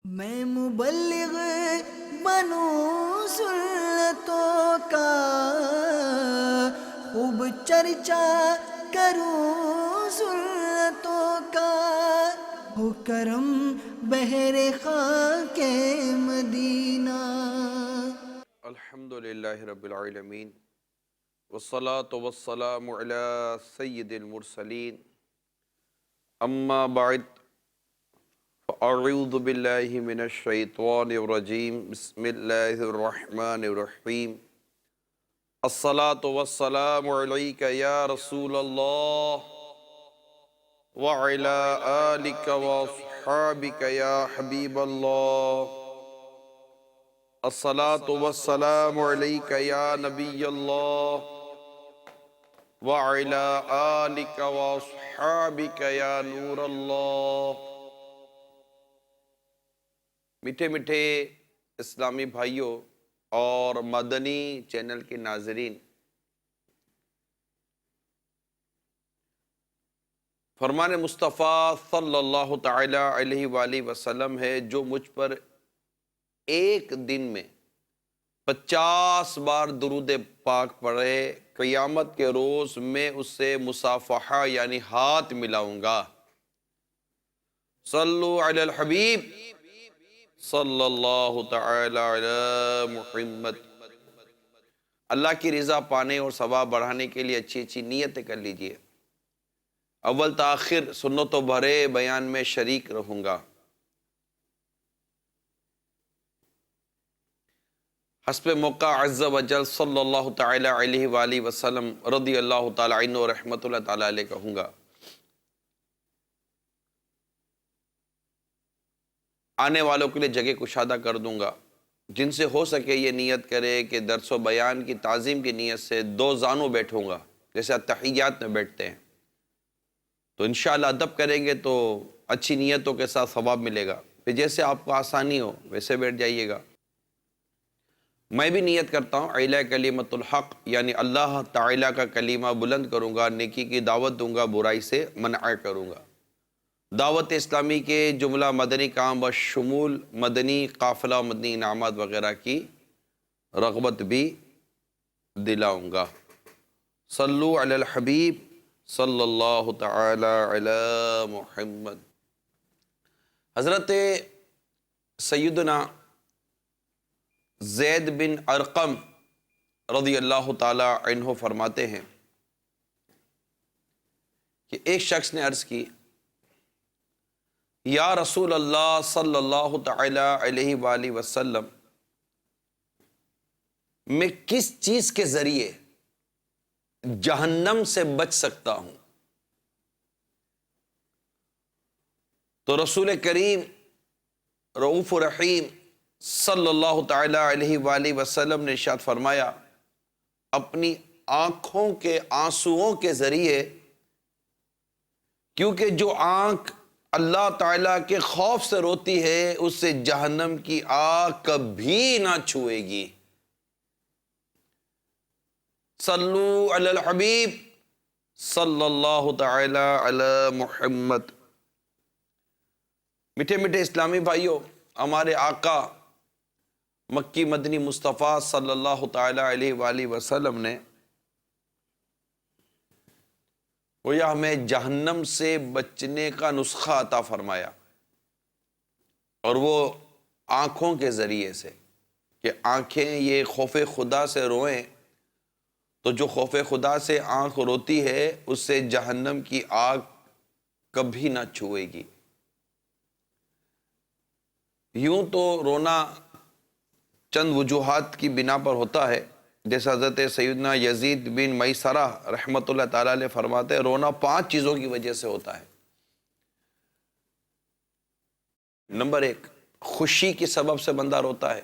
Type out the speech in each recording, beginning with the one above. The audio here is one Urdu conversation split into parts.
میں مبلغ بنوں سنتوں کا، خوب چرچا کروں سنتوں کا، ہو کرم بہر خاک مدینہ۔ الحمدللہ رب العالمین والصلاة والسلام علی سید المرسلین، اما بعد فاعوذ باللہ من الشیطان الرجیم، بسم اللہ الرحمن الرحیم۔ الصلاة والسلام علیک یا رسول اللہ وعلی آلک واصحابک یا حبیب اللہ۔ الصلاة والسلام علیک یا نبی اللہ وعلی آلک واصحابک یا نور اللہ۔ میٹھے میٹھے اسلامی بھائیوں اور مدنی چینل کے ناظرین، فرمان مصطفیٰ صلی اللہ تعالی علیہ وآلہ وسلم ہے، جو مجھ پر ایک دن میں 50 بار درود پاک پڑھے، قیامت کے روز میں اس سے مصافحہ یعنی ہاتھ ملاؤں گا۔ صلو علی الحبیب صلی اللہ تعالی علی محمد۔ اللہ کی رضا پانے اور ثواب بڑھانے کے لیے اچھی اچھی نیتیں کر لیجئے۔ اول تاخیر سنتوں بھرے بیان میں شریک رہوں گا۔ حسب موقع عز و جل صلی اللہ تعالی علیہ وآلہ وسلم رضی اللہ تعالی عنہ رحمت اللہ تعالی علیہ کہوں گا۔ آنے والوں کے لیے جگہ کشادہ کر دوں گا، جن سے ہو سکے یہ نیت کرے کہ درس و بیان کی تعظیم کی نیت سے 2 زانوں بیٹھوں گا، جیسے اتحیات میں بیٹھتے ہیں، تو انشاءاللہ ادب کریں گے تو اچھی نیتوں کے ساتھ ثواب ملے گا۔ پھر جیسے آپ کو آسانی ہو ویسے بیٹھ جائیے گا۔ میں بھی نیت کرتا ہوں اعلیٰ کلمت الحق، یعنی اللہ تعالیٰ کا کلمہ بلند کروں گا، نیکی کی دعوت دوں گا، برائی سے منع کروں گا، دعوت اسلامی کے جملہ مدنی کام بشمول مدنی قافلہ و مدنی انعامات وغیرہ کی رغبت بھی دلاؤں گا۔ صلو علی الحبیب صلی اللہ تعالی علی محمد۔ حضرت سیدنا زید بن ارقم رضی اللہ تعالی عنہ فرماتے ہیں کہ ایک شخص نے عرض کی، یا رسول اللہ صلی اللہ تعالی علیہ وآلہ وسلم، میں کس چیز کے ذریعے جہنم سے بچ سکتا ہوں؟ تو رسول کریم رؤوف رحیم صلی اللہ تعالی علیہ وآلہ وسلم نے ارشاد فرمایا، اپنی آنکھوں کے آنسوؤں کے ذریعے، کیونکہ جو آنکھ اللہ تعالیٰ کے خوف سے روتی ہے اس سے جہنم کی آگ کبھی نہ چھوئے گی۔ صلو علی الحبیب صلی اللہ تعالی علی محمد۔ میٹھے میٹھے اسلامی بھائیوں، ہمارے آقا مکی مدنی مصطفیٰ صلی اللہ تعالی علیہ وآلہ وسلم نے گویا ہمیں جہنم سے بچنے کا نسخہ عطا فرمایا، اور وہ آنکھوں کے ذریعے سے، کہ آنکھیں یہ خوف خدا سے روئیں، تو جو خوف خدا سے آنکھ روتی ہے اس سے جہنم کی آگ کبھی نہ چھوئے گی۔ یوں تو رونا چند وجوہات کی بنا پر ہوتا ہے، جیسے حضرت سیدنا یزید بن میسرہ رحمت اللہ تعالیٰ علیہ فرماتے ہیں، رونا 5 چیزوں کی وجہ سے ہوتا ہے۔ نمبر 1، خوشی کے سبب سے بندہ روتا ہے۔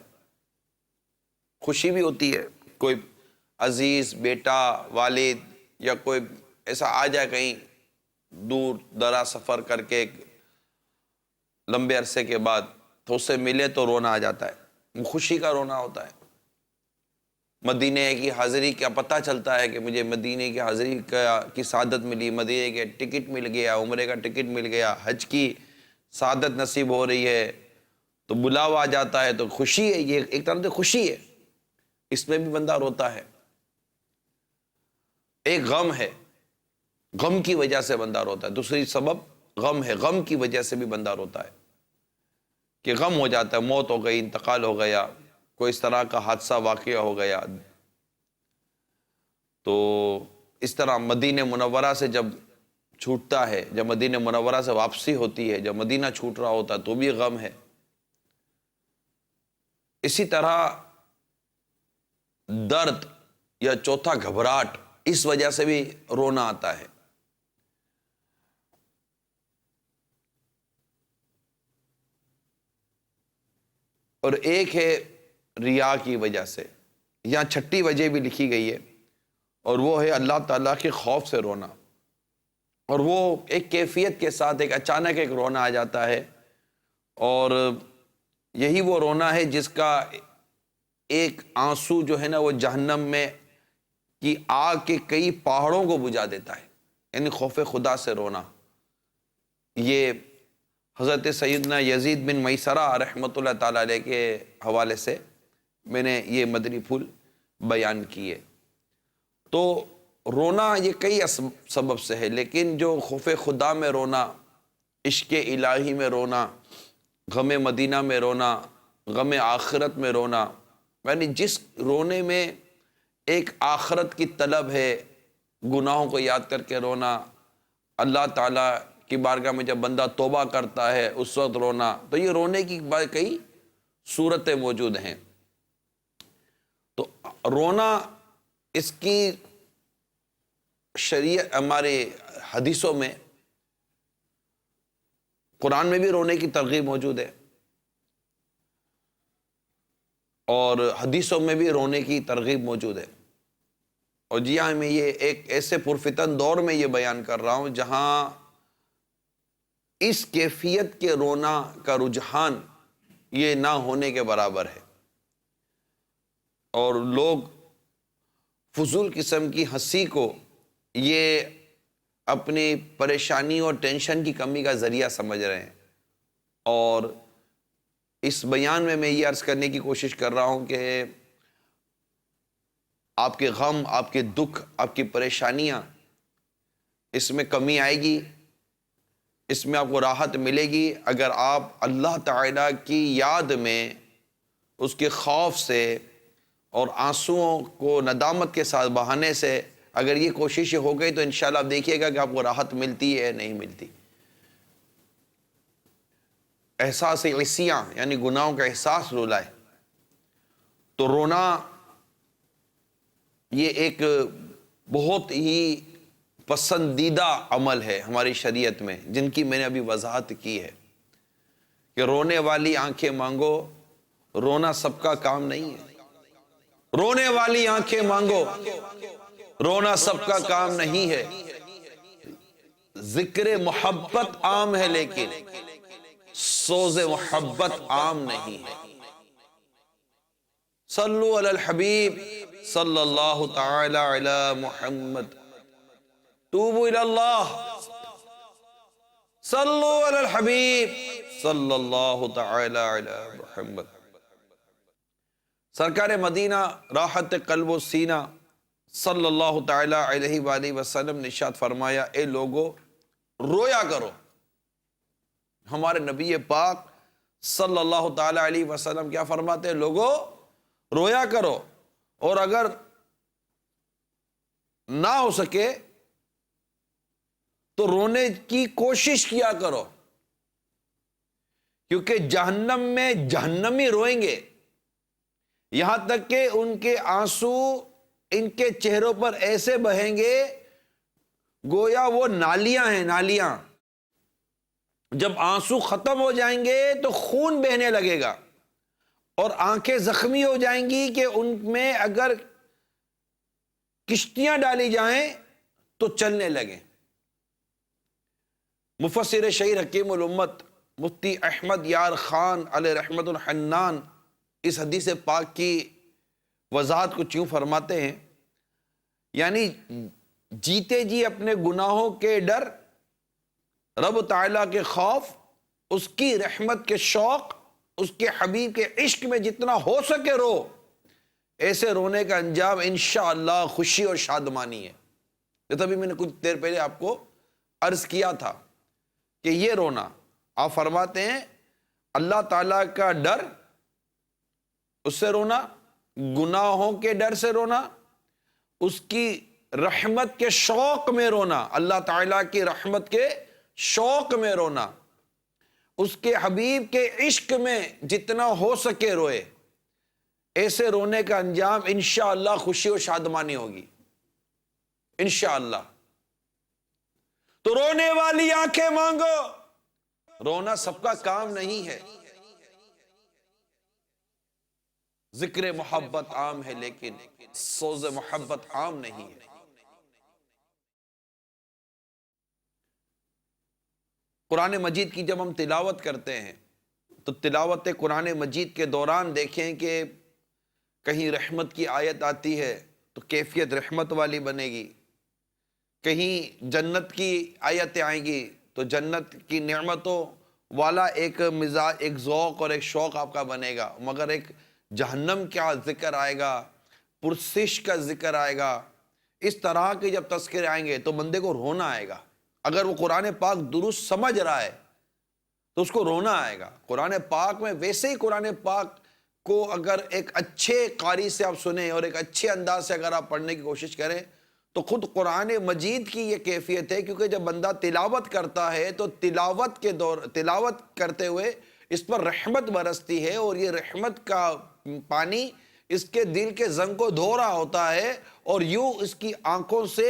خوشی بھی ہوتی ہے، کوئی عزیز بیٹا، والد یا کوئی ایسا آ جائے کہیں دور دراز سفر کر کے لمبے عرصے کے بعد، تو اس سے ملے تو رونا آ جاتا ہے، خوشی کا رونا ہوتا ہے۔ مدینہ کی حاضری کا پتہ چلتا ہے کہ مجھے مدینہ کی حاضری کی سعادت ملی، مدینہ کے ٹکٹ مل گیا، عمرے کا ٹکٹ مل گیا، حج کی سعادت نصیب ہو رہی ہے، تو بلاوا آ جاتا ہے تو خوشی ہے، یہ ایک طرح سے خوشی ہے، اس میں بھی بندہ روتا ہے۔ ایک غم ہے، غم کی وجہ سے بندہ روتا ہے، دوسری سبب غم ہے، غم کی وجہ سے بھی بندہ روتا ہے کہ غم ہو جاتا ہے، موت ہو گئی، انتقال ہو گیا، کوئی اس طرح کا حادثہ واقعہ ہو گیا۔ تو اس طرح مدینہ منورہ سے جب چھوٹتا ہے، جب مدینہ منورہ سے واپسی ہوتی ہے، جب مدینہ چھوٹ رہا ہوتا ہے تو بھی غم ہے۔ اسی طرح درد یا چوتھا گھبراہٹ، اس وجہ سے بھی رونا آتا ہے۔ اور ایک ہے ریا کی وجہ سے، یہاں چھٹی وجہ بھی لکھی گئی ہے، اور وہ ہے اللہ تعالیٰ کے خوف سے رونا، اور وہ ایک کیفیت کے ساتھ ایک اچانک ایک رونا آ جاتا ہے، اور یہی وہ رونا ہے جس کا ایک آنسو جو ہے نا وہ جہنم میں کی آگ کے کئی پہاڑوں کو بجھا دیتا ہے، یعنی خوف خدا سے رونا۔ یہ حضرت سیدنا یزید بن میسرہ رحمۃ اللہ تعالیٰ علیہ کے حوالے سے میں نے یہ مدنی پھول بیان کیے۔ تو رونا یہ کئی سبب سے ہے، لیکن جو خوف خدا میں رونا، عشق الہی میں رونا، غم مدینہ میں رونا، غم آخرت میں رونا، یعنی جس رونے میں ایک آخرت کی طلب ہے، گناہوں کو یاد کر کے رونا، اللہ تعالیٰ کی بارگاہ میں جب بندہ توبہ کرتا ہے اس وقت رونا، تو یہ رونے کی کئی صورتیں موجود ہیں۔ تو رونا اس کی شریعت ہمارے حدیثوں میں، قرآن میں بھی رونے کی ترغیب موجود ہے، اور حدیثوں میں بھی رونے کی ترغیب موجود ہے۔ اور جی ہاں، میں یہ ایک ایسے پرفتن دور میں یہ بیان کر رہا ہوں جہاں اس کیفیت کے رونا کا رجحان یہ نہ ہونے کے برابر ہے، اور لوگ فضول قسم کی ہنسی کو یہ اپنی پریشانی اور ٹینشن کی کمی کا ذریعہ سمجھ رہے ہیں۔ اور اس بیان میں یہ عرض کرنے کی کوشش کر رہا ہوں کہ آپ کے غم، آپ کے دکھ، آپ کی پریشانیاں، اس میں کمی آئے گی، اس میں آپ کو راحت ملے گی اگر آپ اللہ تعالیٰ کی یاد میں، اس کے خوف سے اور آنسوؤں کو ندامت کے ساتھ بہانے سے اگر یہ کوشش ہو گئی تو انشاءاللہ آپ دیکھیے گا کہ آپ کو راحت ملتی ہے نہیں ملتی۔ احساس عصیاں یعنی گناہوں کا احساس رولائے، تو رونا یہ ایک بہت ہی پسندیدہ عمل ہے ہماری شریعت میں، جن کی میں نے ابھی وضاحت کی ہے کہ رونے والی آنکھیں مانگو، رونا سب کا کام نہیں ہے۔ رونے والی آنکھیں مانگو، رونا سب کا کام نہیں ہے۔ ذکر محبت عام ہے لیکن سوز محبت عام نہیں ہے۔ صلو علی الحبیب صلی اللہ تعالی علی محمد، توبوا الی اللہ، صلو علی الحبیب صلی اللہ تعالی علی محمد۔ سرکار مدینہ راحت قلب و سینہ صلی اللہ تعالی علیہ وآلہ وسلم نے ارشاد فرمایا، اے لوگو رویا کرو۔ ہمارے نبی پاک صلی اللہ تعالی علیہ وسلم کیا فرماتے ہیں؟ لوگو رویا کرو، اور اگر نہ ہو سکے تو رونے کی کوشش کیا کرو، کیونکہ جہنم میں جہنمی روئیں گے، یہاں تک کہ ان کے آنسو ان کے چہروں پر ایسے بہیں گے گویا وہ نالیاں ہیں، نالیاں۔ جب آنسو ختم ہو جائیں گے تو خون بہنے لگے گا، اور آنکھیں زخمی ہو جائیں گی کہ ان میں اگر کشتیاں ڈالی جائیں تو چلنے لگیں۔ مفسر شہیر حکیم الامت مفتی احمد یار خان علیہ رحمت الحنان اس حدیث پاک کی وضاحت کچھ یوں فرماتے ہیں، یعنی جیتے جی اپنے گناہوں کے ڈر، رب تعالیٰ کے خوف، اس کی رحمت کے شوق اس کے حبیب کے عشق میں جتنا ہو سکے رو، ایسے رونے کا انجام انشاءاللہ خوشی اور شادمانی ہے۔ جیسا بھی میں نے کچھ دیر پہلے آپ کو عرض کیا تھا کہ یہ رونا، آپ فرماتے ہیں اللہ تعالیٰ کا ڈر، اس سے رونا، گناہوں کے ڈر سے رونا، اس کی رحمت کے شوق میں رونا، اللہ تعالیٰ کی رحمت کے شوق میں رونا، اس کے حبیب کے عشق میں جتنا ہو سکے روئے، ایسے رونے کا انجام انشاءاللہ خوشی و شادمانی ہوگی انشاءاللہ۔ تو رونے والی آنکھیں مانگو، رونا سب کا کام نہیں ہے، ذکر محبت عام ہے لیکن سوز محبت عام نہیں ہے۔ قرآن مجید کی جب ہم تلاوت کرتے ہیں تو تلاوت قرآن مجید کے دوران دیکھیں کہ کہیں رحمت کی آیت آتی ہے تو کیفیت رحمت والی بنے گی، کہیں جنت کی آیتیں آئیں گی تو جنت کی نعمتوں والا ایک مزاج، ایک ذوق اور ایک شوق آپ کا بنے گا، مگر ایک جہنم کا ذکر آئے گا، پرسش کا ذکر آئے گا، اس طرح کے جب تذکرے آئیں گے تو بندے کو رونا آئے گا۔ اگر وہ قرآن پاک درست سمجھ رہا ہے تو اس کو رونا آئے گا۔ قرآن پاک میں ویسے ہی قرآن پاک کو اگر ایک اچھے قاری سے آپ سنیں اور ایک اچھے انداز سے اگر آپ پڑھنے کی کوشش کریں تو خود قرآن مجید کی یہ کیفیت ہے، کیونکہ جب بندہ تلاوت کرتا ہے تو تلاوت کرتے ہوئے اس پر رحمت برستی ہے، اور یہ رحمت کا پانی اس کے دل کے زنگ کو دھو رہا ہوتا ہے، اور یوں اس کی آنکھوں سے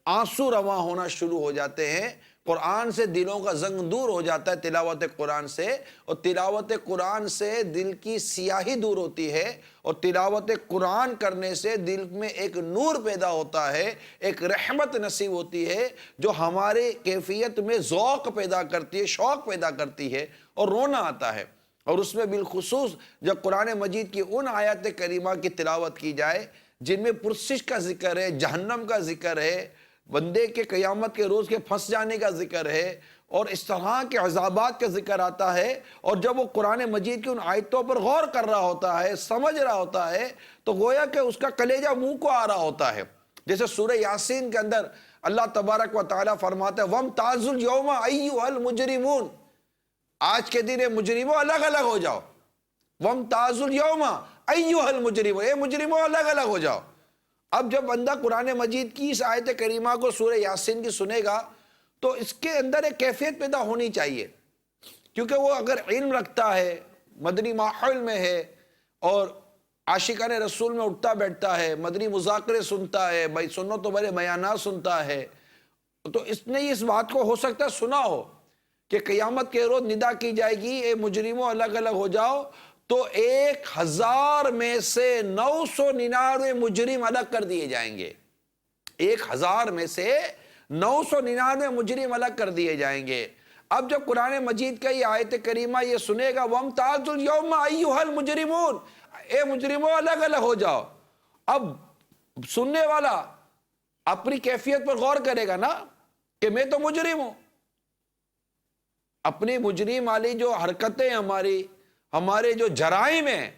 آنسو رواں ہونا شروع ہو جاتے ہیں۔ قرآن سے دلوں کا زنگ دور ہو جاتا ہے تلاوت قرآن سے، اور تلاوت قرآن سے دل کی سیاہی دور ہوتی ہے، اور تلاوت قرآن کرنے سے دل میں ایک نور پیدا ہوتا ہے، ایک رحمت نصیب ہوتی ہے جو ہمارے کیفیت میں ذوق پیدا کرتی ہے، شوق پیدا کرتی ہے، اور رونا آتا ہے۔ اور اس میں بالخصوص جب قرآن مجید کی ان آیات کریمہ کی تلاوت کی جائے جن میں پرسش کا ذکر ہے، جہنم کا ذکر ہے، بندے کے قیامت کے روز کے پھنس جانے کا ذکر ہے، اور اس طرح کے عذابات کا ذکر آتا ہے، اور جب وہ قرآن مجید کی ان آیتوں پر غور کر رہا ہوتا ہے، سمجھ رہا ہوتا ہے، تو گویا کہ اس کا کلیجہ منہ کو آ رہا ہوتا ہے۔ جیسے سورہ یاسین کے اندر اللہ تبارک و تعالیٰ فرماتا ہے وَامْتَازُوا الْيَوْمَ أَيُّهَا الْمُجْرِمُونَ، آج کے دن مجرموں الگ الگ ہو جاؤ۔ وَامْتَازُوا الْيَوْمَ أَيُّهَا الْمُجْرِمُونَ، اے مجرموں الگ الگ ہو جاؤ۔ اب جب بندہ قرآن مجید کی اس آیت کریمہ کو سورہ یاسین کی سنے گا تو اس کے اندر ایک کیفیت پیدا ہونی چاہیے، کیونکہ وہ اگر علم رکھتا ہے، مدنی ماحول میں ہے، اور عاشقان رسول میں اٹھتا بیٹھتا ہے، مدنی مذاکرے سنتا ہے، بھائی سنو تو بڑے بیانات سنتا ہے، تو اس نے اس بات کو ہو سکتا ہے سنا ہو کہ قیامت کے روز ندا کی جائے گی اے مجرموں الگ الگ ہو جاؤ، تو 1000 میں سے 999 مجرم الگ کر دیے جائیں گے۔ 1000 میں سے 999 مجرم الگ کر دیے جائیں گے۔ اب جب قرآن مجید کا یہ آیت کریمہ یہ سنے گا وَامْتَازُوا الْيَوْمَ أَيُّهَا الْمُجْرِمُونَ، اے مجرموں الگ الگ ہو جاؤ، اب سننے والا اپنی کیفیت پر غور کرے گا نا کہ میں تو مجرم ہوں، اپنی مجرم والی جو حرکتیں ہمارے جو جرائم ہیں،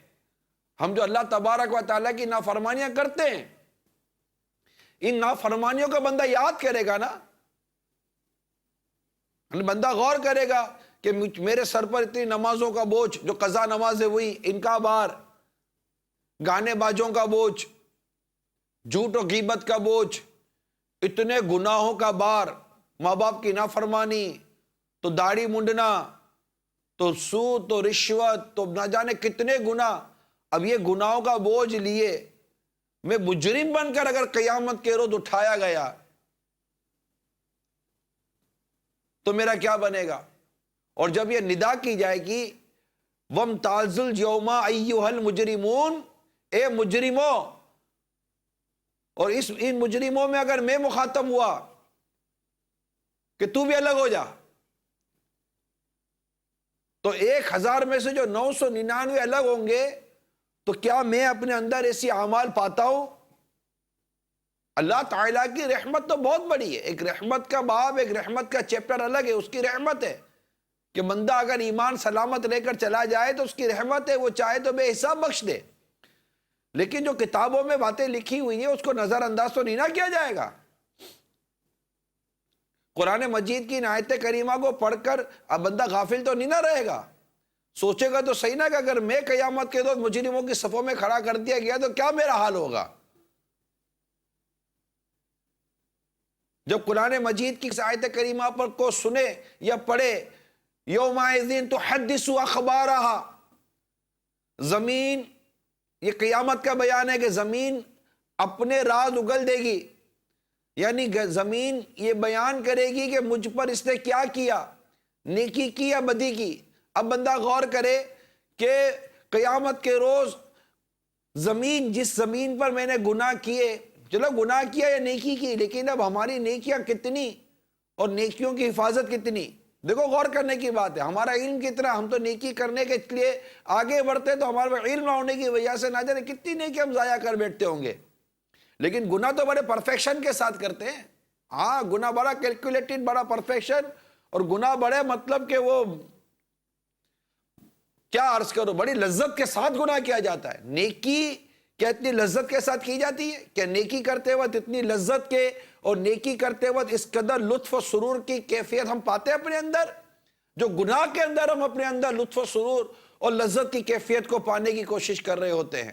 ہم جو اللہ تبارک و تعالیٰ کی نافرمانیاں کرتے ہیں، ان نافرمانیوں کا بندہ یاد کرے گا نا، بندہ غور کرے گا کہ میرے سر پر اتنی نمازوں کا بوجھ، جو قضا نمازیں ہوئی ان کا بار، گانے باجوں کا بوجھ، جھوٹ و غیبت کا بوجھ، اتنے گناہوں کا بار، ماں باپ کی نافرمانی، تو داڑھی منڈنا، تو سود، تو رشوت، تو نہ جانے کتنے گناہ، اب یہ گناہوں کا بوجھ لیے میں مجرم بن کر اگر قیامت کے روز اٹھایا گیا تو میرا کیا بنے گا؟ اور جب یہ ندا کی جائے گی وَامْتَازُوا الْيَوْمَ أَيُّهَا الْمُجْرِمُونَ، اے مجرموں، اور ان مجرموں میں اگر میں مخاطب ہوا کہ تو بھی الگ ہو جا، تو 1000 میں سے جو 999 الگ ہوں گے، تو کیا میں اپنے اندر ایسی اعمال پاتا ہوں؟ اللہ تعالیٰ کی رحمت تو بہت بڑی ہے، ایک رحمت کا باب، ایک رحمت کا چیپٹر الگ ہے، اس کی رحمت ہے، کہ بندہ اگر ایمان سلامت لے کر چلا جائے تو اس کی رحمت ہے، وہ چاہے تو بے حساب بخش دے، لیکن جو کتابوں میں باتیں لکھی ہوئی ہیں اس کو نظر انداز تو نہیں نہ کیا جائے گا۔ قرآن مجید کی ان آیت کریمہ کو پڑھ کر اب بندہ غافل تو نہیں نہ رہے گا، سوچے گا تو صحیح نہ کہ اگر میں قیامت کے روز مجرموں کی صفوں میں کھڑا کر دیا گیا تو کیا میرا حال ہوگا۔ جب قرآن مجید کی آیت کریمہ پر کو سنے یا پڑھے، یومئذ تحدث اخبارہا، زمین، یہ قیامت کا بیان ہے کہ زمین اپنے راز اگل دے گی، یعنی زمین یہ بیان کرے گی کہ مجھ پر اس نے کیا کیا، نیکی کی یا بدی کی۔ اب بندہ غور کرے کہ قیامت کے روز زمین، جس زمین پر میں نے گناہ کیے، چلو گناہ کیا یا نیکی کی، لیکن اب ہماری نیکیاں کتنی اور نیکیوں کی حفاظت کتنی، دیکھو غور کرنے کی بات ہے۔ ہمارا علم کتنا، ہم تو نیکی کرنے کے لیے آگے بڑھتے تو ہمارے علم نہ ہونے کی وجہ سے نہ جانے کتنی نیکی ہم ضائع کر بیٹھتے ہوں گے، لیکن گناہ تو بڑے پرفیکشن کے ساتھ کرتے ہیں۔ ہاں گناہ بڑا کیلکولیٹڈ، بڑا پرفیکشن، اور گناہ بڑے مطلب کہ وہ کیا عرض کرو، بڑی لذت کے ساتھ گناہ کیا جاتا ہے۔ نیکی کیا اتنی لذت کے ساتھ کی جاتی ہے؟ کہ نیکی کرتے وقت اتنی لذت کے اور نیکی کرتے وقت اس قدر لطف و سرور کی کیفیت ہم پاتے ہیں اپنے اندر، جو گناہ کے اندر ہم اپنے اندر لطف و سرور اور لذت کی کیفیت کو پانے کی کوشش کر رہے ہوتے ہیں۔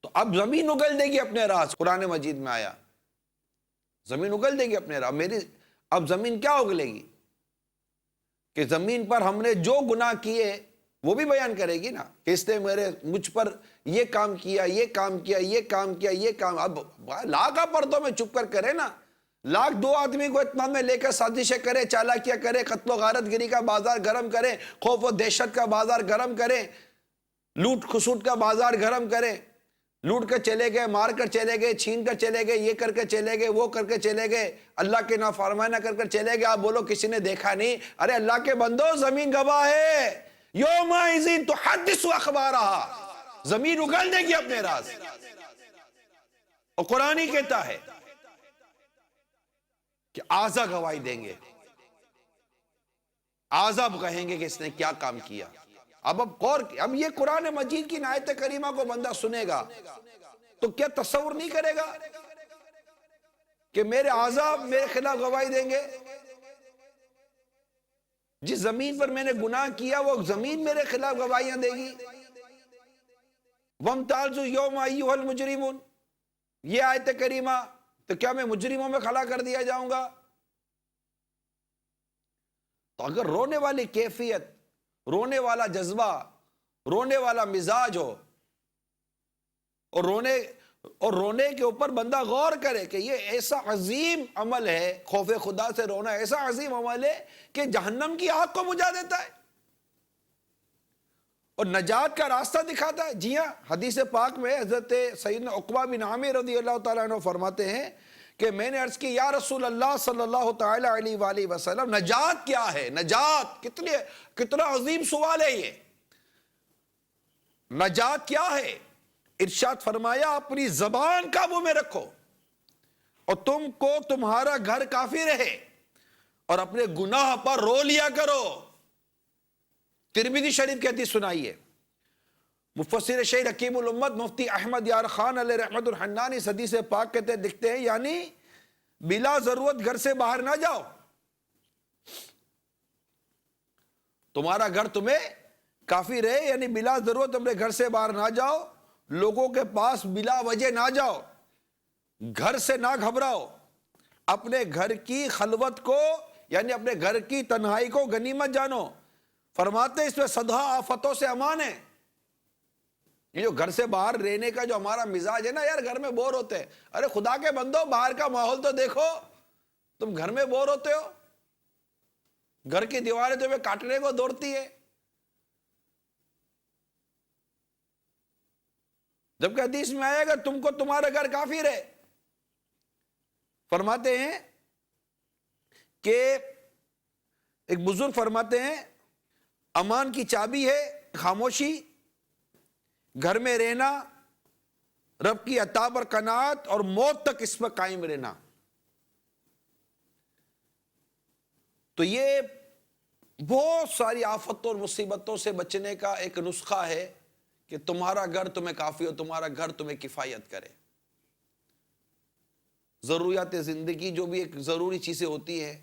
تو اب زمین اگل دے گی اپنے راز، قرآن مجید میں آیا زمین اگل دے گی اپنے راز۔ اب زمین کیا اگلے گی؟ کہ زمین پر ہم نے جو گناہ کیے وہ بھی بیان کرے گی نا، کہ اس نے مجھ پر یہ کام کیا، یہ کام کیا، یہ کام کیا، یہ کام۔ اب لاکھ پردوں میں چھپ کر کرے نا، لاکھ دو آدمی کو اتنا میں لے کر سازشیں کرے، چالاکیاں کرے، قتل و غارت گری کا بازار گرم کرے، خوف و دہشت کا بازار گرم کرے، لوٹ کھسوٹ کا بازار گرم کرے، لوٹ کر چلے گئے، مار کر چلے گئے، چھین کر چلے گئے، یہ کر کے چلے گئے، وہ کر کے چلے گئے، اللہ کے نافرمانی کر کر چلے گئے۔ آپ بولو کسی نے دیکھا نہیں؟ ارے اللہ کے بندو، زمین گواہ ہے، یومئذ تحدث اخبارہا، زمین اگل دے گی اپنے راز۔ اور قرآن ہی کہتا ہے کہ اعضا گواہی دیں گے، اعضا کہیں گے کہ اس نے کیا کام کیا۔ اب یہ قرآن مجید کی آیت کریمہ کو بندہ سنے گا تو کیا تصور نہیں کرے گا کہ میرے اعضا میرے خلاف گواہی دیں گے؟ جس زمین پر میں نے گناہ کیا وہ زمین میرے خلاف گواہیاں دے گی۔ وَامْتَازُوا الْيَوْمَ أَيُّهَا الْمُجْرِمُونَ، یہ آیت کریمہ، تو کیا میں مجرموں میں کھڑا کر دیا جاؤں گا؟ تو اگر رونے والی کیفیت، رونے والا جذبہ، رونے والا مزاج ہو، اور رونے کے اوپر بندہ غور کرے کہ یہ ایسا عظیم عمل ہے، خوف خدا سے رونا ایسا عظیم عمل ہے کہ جہنم کی آگ کو بجھا دیتا ہے اور نجات کا راستہ دکھاتا ہے۔ جی ہاں، حدیث پاک میں حضرت سیدنا عقبہ بن عامر رضی اللہ تعالیٰ عنہ فرماتے ہیں کہ میں نے عرض کی، یا رسول اللہ صلی اللہ تعالیٰ علیہ وآلہ وسلم، نجات کیا ہے؟ نجات کتنا عظیم سوال ہے یہ، نجات کیا ہے؟ ارشاد فرمایا، اپنی زبان قابو میں رکھو اور تم کو تمہارا گھر کافی رہے، اور اپنے گناہ پر رو لیا کرو۔ ترمذی شریف کی حدیث سنائیے، مفسر شیخ حکیم الامت مفتی احمد یار خان علیہ رحمت الحنانی اس حدیث پاک کہتے دکھتے ہیں، یعنی بلا ضرورت گھر سے باہر نہ جاؤ، تمہارا گھر تمہیں کافی رہے، یعنی بلا ضرورت اپنے گھر سے باہر نہ جاؤ، لوگوں کے پاس بلا وجہ نہ جاؤ، گھر سے نہ گھبراؤ، اپنے گھر کی خلوت کو یعنی اپنے گھر کی تنہائی کو غنیمت جانو۔ فرماتے اس میں صدہ آفتوں سے امان ہے۔ یہ جو گھر سے باہر رہنے کا جو ہمارا مزاج ہے نا، یار گھر میں بور ہوتے ہیں، ارے خدا کے بندو باہر کا ماحول تو دیکھو، تم گھر میں بور ہوتے ہو، گھر کی دیواریں تمہیں کاٹنے کو دوڑتی ہے، جبکہ حدیث میں آئے گا تم کو تمہارا گھر کافی رہے۔ فرماتے ہیں کہ ایک بزرگ فرماتے ہیں، امان کی چابی ہے خاموشی، گھر میں رہنا، رب کی عطا پر قناعت، اور موت تک اس پر قائم رہنا۔ تو یہ بہت ساری آفتوں اور مصیبتوں سے بچنے کا ایک نسخہ ہے کہ تمہارا گھر تمہیں کافی ہو، تمہارا گھر تمہیں کفایت کرے. ضروریات زندگی جو بھی ایک ضروری چیزیں ہوتی ہیں،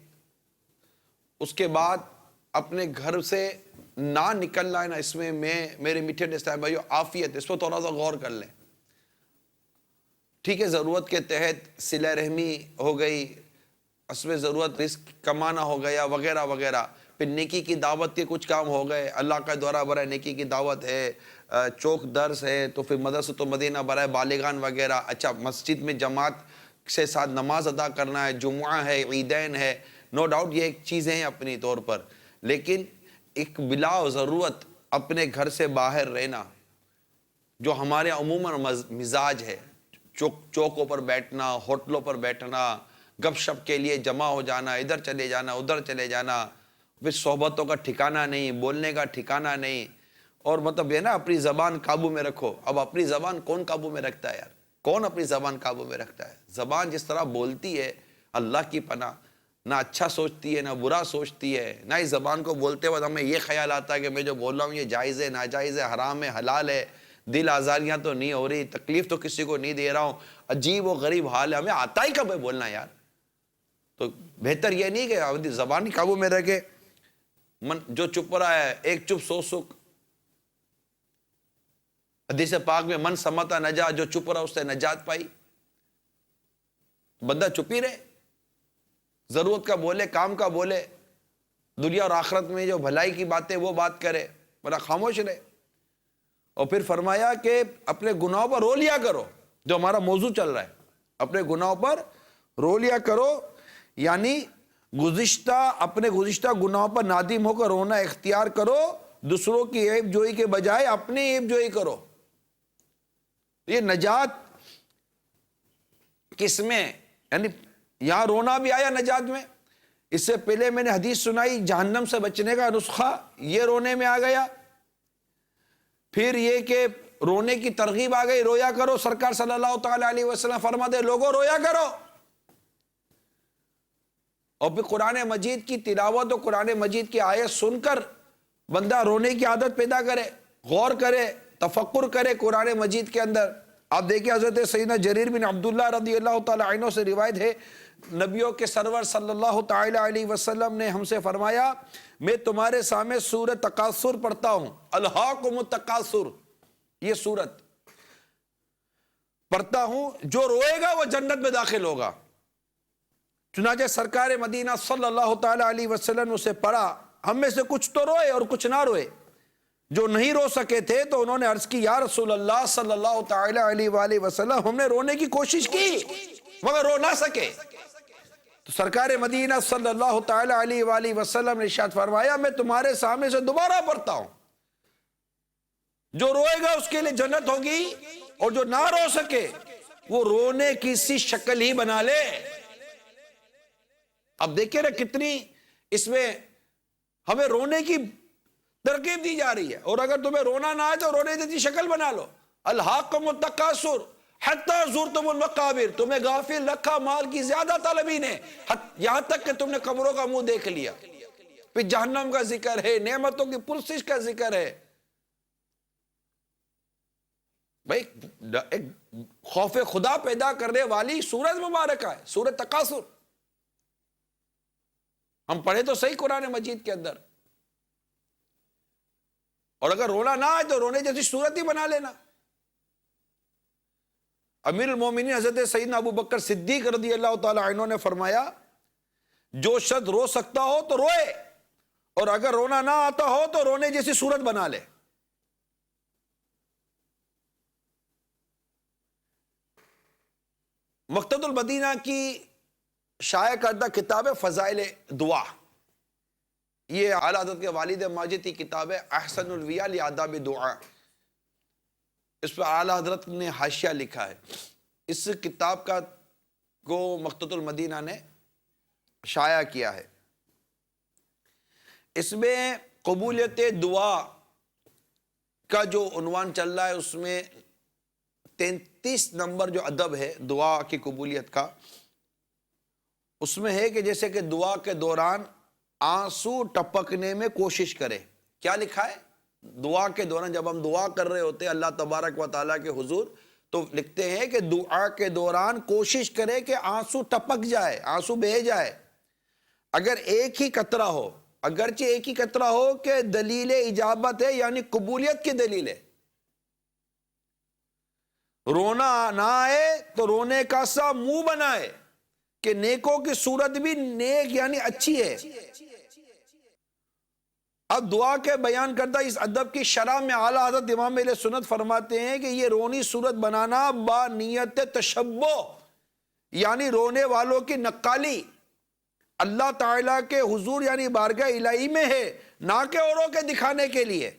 اس کے بعد اپنے گھر سے نہ نکلنا ہے نا، اس میں میرے میٹھے اسلام بھائیو عافیت، اس پر تھوڑا سا غور کر لیں. ٹھیک ہے، ضرورت کے تحت صلہ رحمی ہو گئی، اس میں ضرورت رزق کمانا ہو گیا وغیرہ وغیرہ. پھر نیکی کی دعوت کے کچھ کام ہو گئے، اللہ کا دورہ برائے نیکی کی دعوت ہے، چوک درس ہے، تو پھر مدرسۃ مدینہ برائے بالغان وغیرہ. اچھا، مسجد میں جماعت سے ساتھ نماز ادا کرنا ہے، جمعہ ہے، عیدین ہے، نو ڈاؤٹ یہ ایک چیزیں ہیں اپنی طور پر. لیکن ایک بلا ضرورت اپنے گھر سے باہر رہنا، جو ہمارے عموماً مزاج ہے، چوکوں پر بیٹھنا، ہوٹلوں پر بیٹھنا، گپ شپ کے لیے جمع ہو جانا، ادھر چلے جانا ادھر چلے جانا، پھر صحبتوں کا ٹھکانہ نہیں، بولنے کا ٹھکانہ نہیں. اور مطلب یہ نا اپنی زبان قابو میں رکھو. اب اپنی زبان کون قابو میں رکھتا ہے یار؟ کون اپنی زبان قابو میں رکھتا ہے؟ زبان جس طرح بولتی ہے، اللہ کی پناہ، نہ اچھا سوچتی ہے نہ برا سوچتی ہے. نہ اس زبان کو بولتے وقت ہمیں یہ خیال آتا ہے کہ میں جو بول رہا ہوں یہ جائز ہے ناجائز ہے، حرام ہے حلال ہے، دل آزاریاں تو نہیں ہو رہی، تکلیف تو کسی کو نہیں دے رہا ہوں. عجیب و غریب حال ہے. ہمیں آتا ہی کب ہے بولنا یار؟ تو بہتر یہ نہیں کہ زبان ہی قابو میں رکھے. جو چپ رہا ہے، ایک چپ سو سکھ. حدیث پاک میں من سمتا نجا، جو چپ رہا اس سے نجات پائی. بندہ چپ ہی رہے، ضرورت کا بولے، کام کا بولے، دنیا اور آخرت میں جو بھلائی کی باتیں وہ بات کرے، بڑا خاموش رہے. اور پھر فرمایا کہ اپنے گناہوں پر رو لیا کرو، جو ہمارا موضوع چل رہا ہے، اپنے گناہوں پر رو لیا کرو. یعنی اپنے گزشتہ گناہوں پر نادم ہو کر رونا اختیار کرو. دوسروں کی عیب جوئی کے بجائے اپنی عیب جوئی کرو. یہ نجات کس میں؟ یعنی یہاں رونا بھی آیا نجات میں. اس سے پہلے میں نے حدیث سنائی جہنم سے بچنے کا نسخہ، یہ رونے میں آ گیا. پھر یہ کہ رونے کی ترغیب آ گئی، رویا کرو. سرکار صلی اللہ تعالی علیہ وسلم فرماتے لوگوں رویا کرو. اور پھر قرآن مجید کی تلاوت اور قرآن مجید کی آیت سن کر بندہ رونے کی عادت پیدا کرے، غور کرے، تفکر کرے قرآن مجید کے اندر. آپ دیکھیں حضرت سیدنا جریر بن عبداللہ رضی اللہ تعالی عنہ سے روایت ہے، نبیوں کے سرور صلی اللہ تعالی علیہ وسلم نے ہم سے فرمایا میں تمہارے سامنے سورۃ تکاثر پڑھتا ہوں، الہاکم التکاثر، یہ سورت پڑھتا ہوں، جو روئے گا وہ جنت میں داخل ہوگا. چنانچہ سرکار مدینہ صلی اللہ تعالی علیہ وسلم نے اسے پڑھا. ہم میں سے کچھ تو روئے اور کچھ نہ روئے. جو نہیں رو سکے تھے تو انہوں نے عرض کی یا رسول اللہ صلی اللہ تعالی علیہ وآلہ وسلم ہم نے رونے کی کوشش کی مگر رو نہ سکے. تو سرکار مدینہ صلی اللہ تعالی علیہ وآلہ وسلم نے ارشاد فرمایا میں تمہارے سامنے سے دوبارہ پڑھتا ہوں، جو روئے گا اس کے لیے جنت ہوگی، اور جو نہ رو سکے وہ رونے کی سی شکل ہی بنا لے. اب دیکھیں نا کتنی اس میں ہمیں رونے کی ترغیب دی جا رہی ہے. اور اگر تمہیں رونا نہ آئے تو رونے جیسی شکل بنا لو. الہاکم التکاثر حتی زرتم المقابر، تمہیں غافل رکھا مال کی زیادہ طلبی نے، یہاں تک کہ تم نے قبروں کا منہ دیکھ لیا. پھر جہنم کا ذکر ہے، نعمتوں کی پرسش کا ذکر ہے. بھائی ایک خوف خدا پیدا کرنے والی سورت مبارکہ ہے سورۃ تکاثر. ہم پڑھے تو صحیح قرآن مجید کے اندر، اور اگر رونا نہ آئے تو رونے جیسی صورت ہی بنا لینا. امیر المومنین حضرت سیدنا ابو بکر صدیق رضی اللہ تعالی عنہ نے فرمایا جو شخص رو سکتا ہو تو روئے، اور اگر رونا نہ آتا ہو تو رونے جیسی صورت بنا لے. مکتبۃ المدینہ کی شائع کردہ کتاب فضائل دعا، یہ اعلیٰ حضرت کے والد ماجد کی کتاب ہے احسن الویہ لآداب دعا. اس پر اعلیٰ حضرت نے حاشیہ لکھا ہے. اس کتاب کو مکتبۃ المدینہ نے شائع کیا ہے. اس میں قبولیت دعا کا جو عنوان چل رہا ہے اس میں 33 نمبر جو ادب ہے دعا کی قبولیت کا، اس میں ہے کہ جیسے کہ دعا کے دوران آنسو ٹپکنے میں کوشش کرے. کیا لکھا ہے؟ دعا کے دوران جب ہم دعا کر رہے ہوتے ہیں اللہ تبارک و تعالیٰ کے حضور، تو لکھتے ہیں کہ دعا کے دوران کوشش کرے کہ آنسو ٹپک جائے، آنسو بہہ جائے. اگر ایک ہی قطرہ ہو، اگرچہ ایک ہی قطرہ ہو کہ دلیل اجابت ہے، یعنی قبولیت کی دلیل ہے. رونا نہ آئے تو رونے کا سا منہ بنائے کہ نیکوں کی صورت بھی نیک یعنی اچھی ہے. اب دعا کے بیان کردہ اس ادب کی شرح میں اعلیٰ حضرت امام اہل سنت فرماتے ہیں کہ یہ رونی صورت بنانا با نیت تشبہ، یعنی رونے والوں کی نقالی اللہ تعالیٰ کے حضور یعنی بارگاہ الہی میں ہے، نہ کہ اوروں کے دکھانے کے لیے،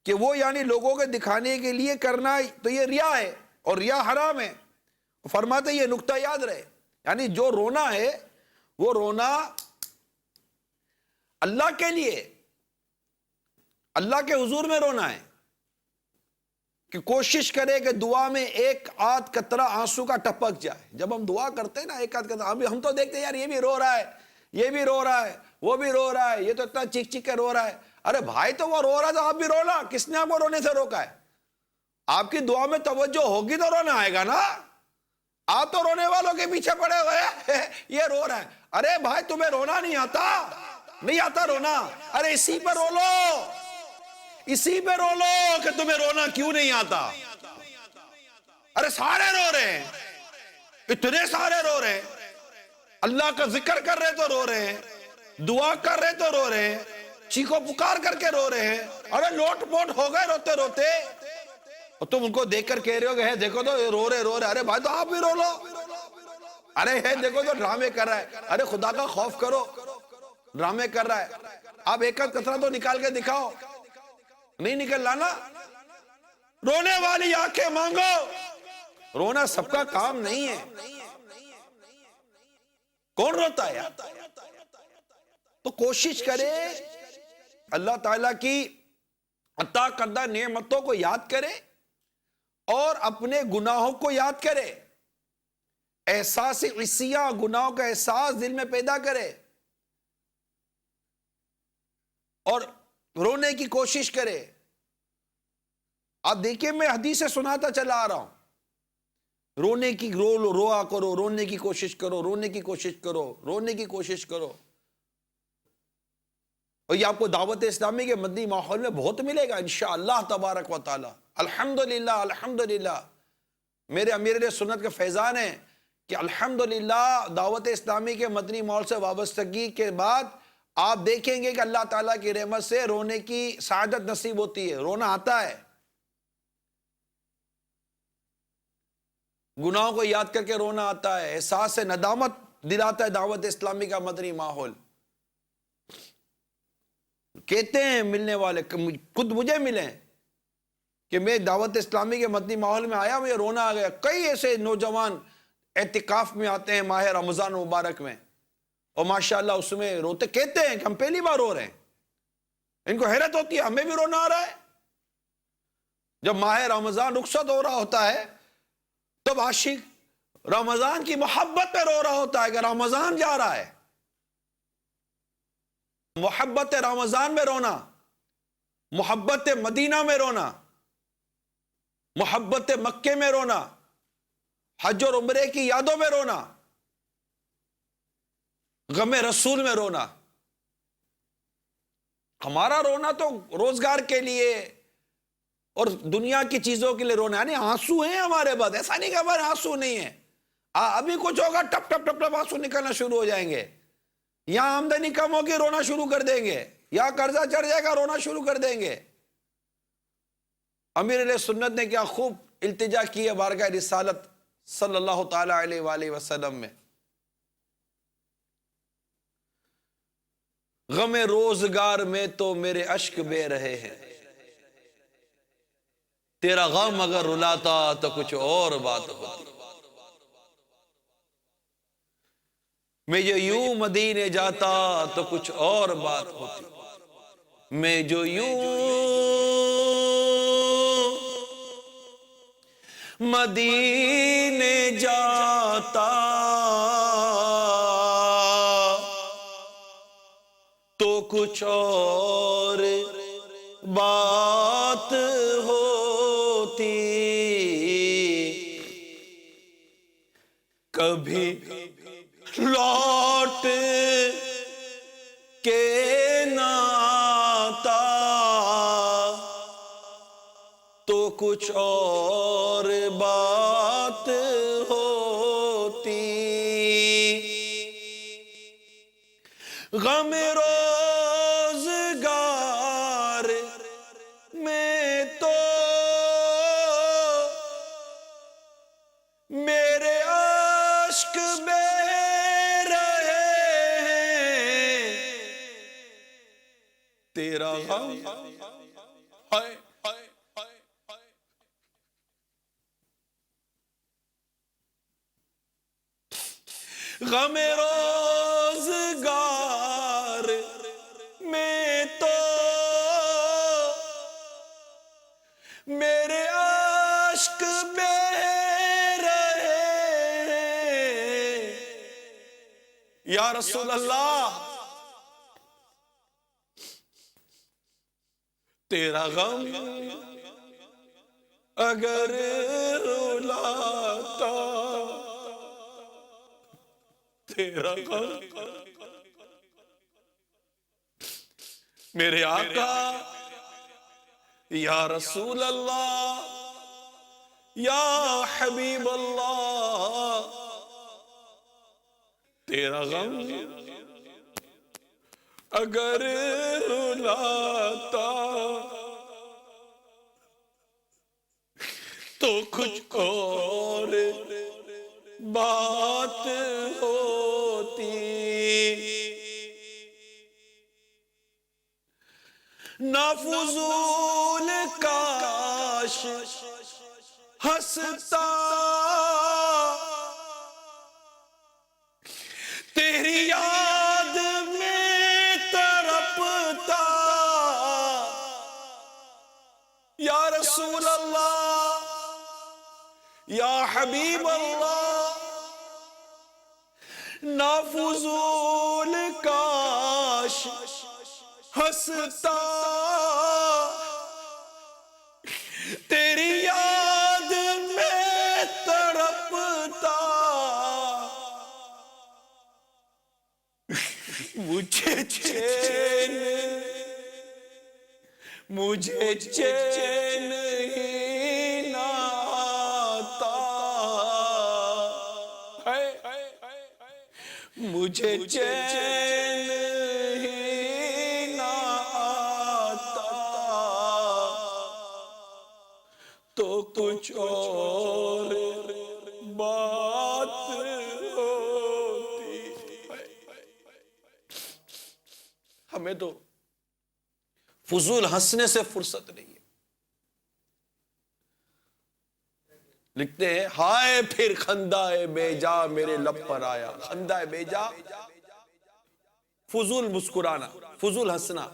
کہ وہ یعنی لوگوں کے دکھانے کے لیے کرنا تو یہ ریا ہے اور ریا حرام ہے. فرماتے یہ نقطہ یاد رہے، یعنی جو رونا ہے وہ رونا اللہ کے لیے، اللہ کے حضور میں رونا ہے، کہ کوشش کرے کہ دعا میں ایک آدھ قطرہ آنسو کا ٹپک جائے. جب ہم دعا کرتے ہیں نا ایک آدھ قطرہ، ابھی ہم تو دیکھتے ہیں یار یہ بھی رو رہا ہے، یہ بھی رو رہا ہے، وہ بھی رو رہا ہے، یہ تو اتنا چیخ چیخ کے رو رہا ہے. ارے بھائی تو وہ رو رہا تھا، آپ بھی رونا. کس نے آپ کو رونے سے روکا ہے؟ آپ کی دعا میں توجہ ہوگی تو رونا آئے گا نا. آپ تو رونے والوں کے پیچھے پڑے ہوئے ہیں یہ رو رہا ہے. ارے بھائی تمہیں رونا نہیں آتا؟ نہیں آتا رونا؟ ارے اسی پہ رو لو، اسی پہ رو لو کہ تمہیں رونا کیوں نہیں آتا. ارے سارے رو رہے ہیں، اتنے سارے رو رہے ہیں، اللہ کا ذکر کر رہے تو رو رہے ہیں، دعا کر رہے تو رو رہے ہیں، چیخو پکار کر کے رو رہے ہیں. ارے لوٹ پوٹ ہو گئے روتے روتے، اور تم ان کو دیکھ کر کہہ رہے ہو کہ دیکھو تو رو رہے. ارے بھائی تو آپ بھی رو لو. ارے دیکھو تو ڈرامے کر رہا ہے. ارے خدا کا خوف کرو، ڈرامے کر رہا ہے. آپ ایک آدھ قطرہ تو نکال کے دکھاؤ. نہیں نکل لانا. رونے والی آنکھیں مانگو. رونا سب کا کام نہیں ہے. کون روتا ہے یار؟ تو کوشش کرے اللہ تعالیٰ کی عطا کردہ نعمتوں کو یاد کرے اور اپنے گناہوں کو یاد کرے. احساس عصیہ، گناہوں کا احساس دل میں پیدا کرے اور رونے کی کوشش کرے. آپ دیکھیں میں حدیث سناتا چلا آ رہا ہوں، رونے کی روا کرو، رونے کی کوشش کرو، رونے کی کوشش کرو، رونے کی کوشش کرو. اور یہ آپ کو دعوت اسلامی کے مدنی ماحول میں بہت ملے گا انشاءاللہ تبارک و تعالی. الحمدللہ الحمدللہ میرے امیر علیہ سنت کے فیضان ہیں کہ الحمدللہ دعوت اسلامی کے مدنی ماحول سے وابستگی کے بعد آپ دیکھیں گے کہ اللہ تعالیٰ کی رحمت سے رونے کی سعادت نصیب ہوتی ہے. رونا آتا ہے، گناہوں کو یاد کر کے رونا آتا ہے، احساس سے ندامت دلاتا ہے دعوت اسلامی کا مدنی ماحول. کہتے ہیں ملنے والے، خود مجھے ملے کہ میں دعوت اسلامی کے مدنی ماحول میں آیا، مجھے رونا آ گیا. کئی ایسے نوجوان اعتکاف میں آتے ہیں ماہ رمضان مبارک میں اور ماشاءاللہ اس میں روتے، کہتے ہیں کہ ہم پہلی بار رو رہے ہیں. ان کو حیرت ہوتی ہے ہمیں بھی رونا آ رہا ہے. جب ماہ رمضان رخصت ہو رہا ہوتا ہے تب عاشق رمضان کی محبت پہ رو رہا ہوتا ہے کہ رمضان جا رہا ہے. محبت رمضان میں رونا، محبت مدینہ میں رونا، محبت مکے میں رونا، حج اور عمرے کی یادوں میں رونا، غم رسول میں رونا. ہمارا رونا تو روزگار کے لیے اور دنیا کی چیزوں کے لیے رونا، یعنی آنسو ہیں ہمارے بعد. ایسا نہیں کہ ہمارے آنسو نہیں ہیں، ابھی کچھ ہوگا ٹپ ٹپ ٹپ ٹپ آنسو نکلنا شروع ہو جائیں گے. یہاں آمدنی کم ہوگی رونا شروع کر دیں گے، یا قرضہ چڑھ جائے گا رونا شروع کر دیں گے. امیر علیہ سنت نے کیا خوب التجا کی ہے بارگاہ رسالت صلی اللہ تعالی علیہ وآلہ وسلم میں. غم روزگار میں تو میرے اشک بے رہے ہیں، تیرا غم اگر رلاتا تو کچھ اور بات ہوتی. میں جو یوں مدینے جاتا تو کچھ اور بات ہوتی. میں جو یوں مدینے جاتا بات ہوتی، کبھی لوٹ کے نہ آتا تو کچھ اور بات ہوتی۔ غم روزگار میں تو میرے اشک بہ رہے ہیں، تیرا غم ہائے غم روزگار میں تو میرے اشک بہ رہے ہیں، یا رسول اللہ تیرا غم اگر رلاتا، تیرا غم میرے آقا یا رسول اللہ یا حبیب اللہ، تیرا غم اگر رلاتا تو کچھ اور بات ہوتی۔ نہ فضول کاش ہنستا تیری یاد میں تڑپتا، یا رسول اللہ یا حبیب اللہ، نہ فضول کاش ہنستا تیری یاد میں تڑپتا، مجھے چین ہی نہ آتا، مجھے چین ہی نہ آتا تو کچھ اور بات ہوتی۔ ہمیں تو فضول ہنسنے سے فرصت نہیں ہے۔ لکھتے ہیں ہائے پھر خندہ بے جا میرے لب پر آیا، خندہ بے جا فضول مسکرانا، فضول ہنسنا،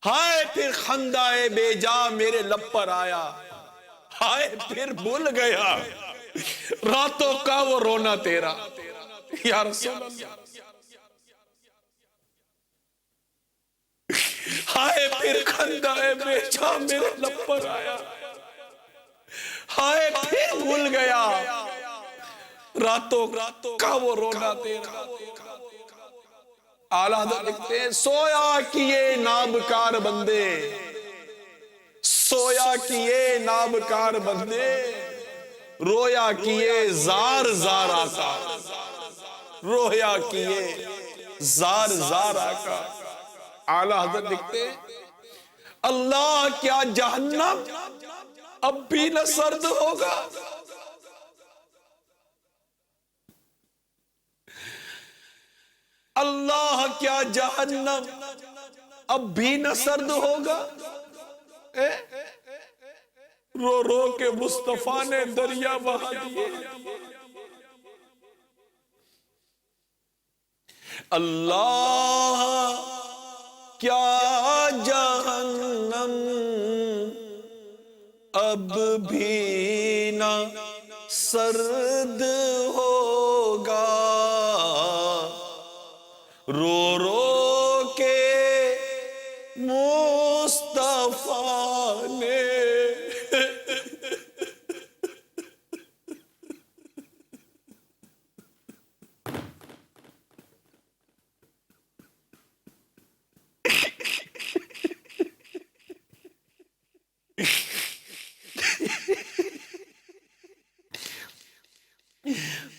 ہائے پھر خندہ بے جا میرے لب پر آیا، ہائے پھر بھول گیا راتوں کا وہ رونا تیرا، یا رسول اللہ ہائے پھر خندہ بے جا میرے لب پر آیا، ہائے پھر بھول گیا راتوں کا وہ رونا تیرا۔ اعلیٰ حضرت لکھتے ہیں سویا کیے نابکار بندے، سویا کیے نابکار بندے، رویا کیے زار زار آقا، رویا کیے زار زار آقا۔ اعلیٰ حضرت لکھتے ہیں اللہ کیا جہنم اب بھی نہ سرد ہوگا، اللہ کیا جہنم اب بھی نہ سرد ہوگا، رو رو کے مصطفیٰ نے دریا بہا دیے، اللہ کیا جہنم اب بھی نہ سرد ہوگا، رو رو کے مصطفیٰ نے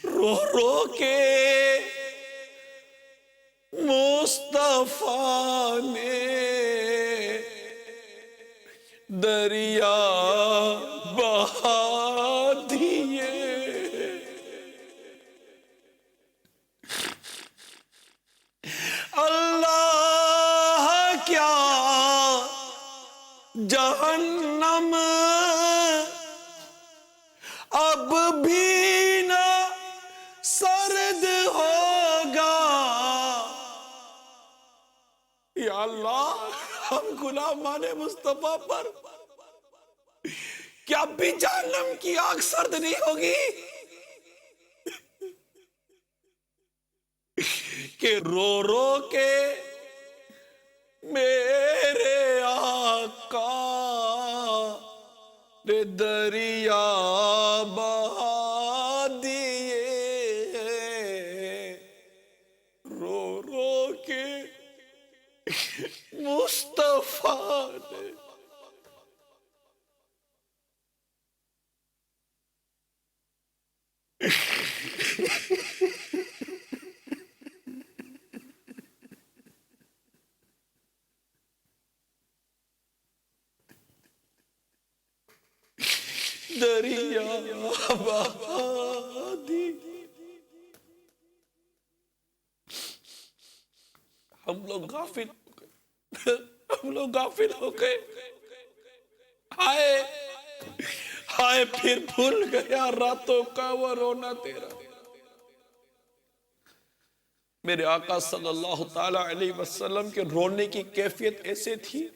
رو رو کے مصطفیٰ نے دریا بہا دیے اللہ کیا جہنم اب بھی نہ سرد ہوگا یا اللہ ہم غلامان مصطفیٰ پر کیا اب بھی جہنم کی آگ سرد نہیں ہوگی کہ رو رو کے میرے آقا نے دریا بہا دیے رو رو کے مصطفیٰ نے دریا بہا دی ہم لوگ غافل ہو گئے ہم لوگ غافل ہو گئے ہائے ہائے پھر بھول گیا راتوں کا وہ رونا تیرا میرے آقا صلی اللہ تعالی علیہ وسلم کے رونے کی کیفیت ایسے تھی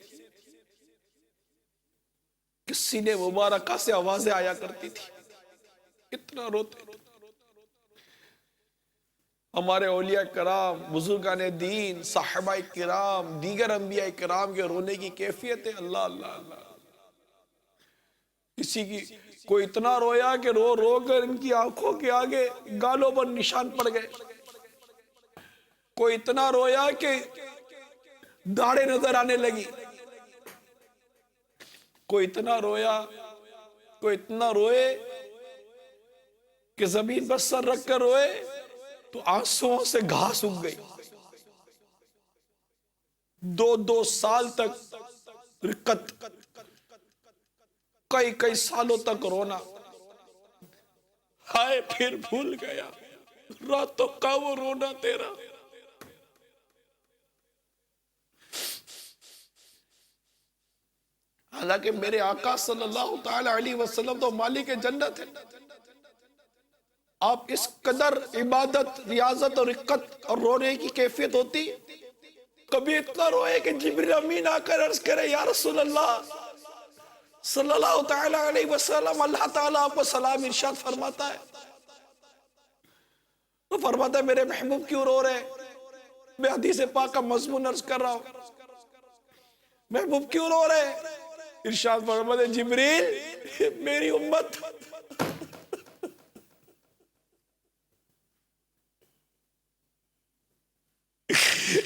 کہ سینے مبارکہ سے آوازیں آیا کرتی تھی اتنا روتے ہمارے اولیاء کرام بزرگان دین صحابہ کرام دیگر انبیاء کرام کے رونے کی کیفیت ہے اللہ اللہ اللہ کسی کی کوئی اتنا رویا کہ رو رو کر ان کی آنکھوں کے آگے گالوں پر نشان پڑ گئے کوئی اتنا رویا کہ داڑھیں نظر آنے لگی کوئی اتنا رویا کوئی اتنا روئے کہ زمین پر سر رکھ کر روئے تو آنسوؤں سے گھاس اگ گئی 2 سال تک رقت کئی سالوں تک رونا ہائے پھر بھول گیا راتوں کا وہ رونا تیرا حالانکہ میرے آقا صلی اللہ تعالی علیہ وسلم تو مالک جنت ہے آپ اس قدر عبادت ریاضت اور رقت اور رونے کی کیفیت ہوتی کبھی اتنا روئے کہ جبریل امین آ کر عرض کرے یا رسول اللہ صلی اللہ تعالی علیہ وسلم اللہ تعالیٰ آپ کو سلام ارشاد فرماتا ہے تو فرماتا ہے میرے محبوب کیوں رو رہے میں حدیث پاک کا مضمون عرض کر رہا ہوں محبوب کیوں رو رہے ارشاد فرماتا ہے جبریل میری امت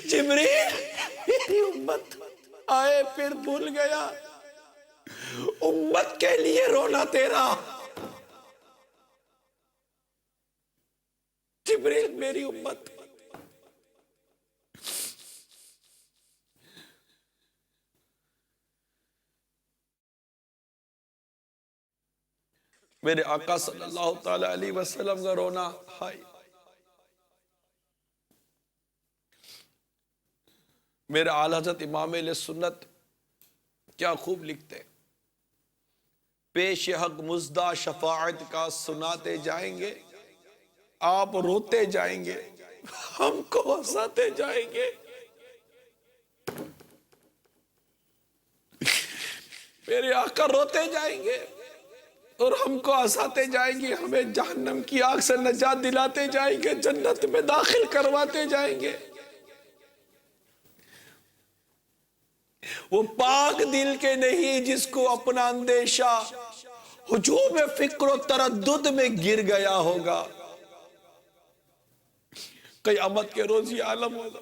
جبریل میری امت آئے پھر بھول گیا امت کے لیے رونا تیرا جبریل میری امت میرے آقا صلی اللہ تعالی علیہ وسلم کا رونا ہائی میرے اعلی حضرت امام اہل سنت کیا خوب لکھتے پیش حق مزدہ شفاعت کا سناتے جائیں گے آپ روتے جائیں گے ہم کو ہنساتے جائیں گے میرے آقا روتے جائیں گے اور ہم کو ہنساتے جائیں گے ہمیں جہنم کی آگ سے نجات دلاتے جائیں گے جنت میں داخل کرواتے جائیں گے وہ پاک دل کے نہیں جس کو اپنا اندیشہ ہجوم فکر و تردد میں گر گیا ہوگا. قیامت کے روز یہ عالم ہوگا.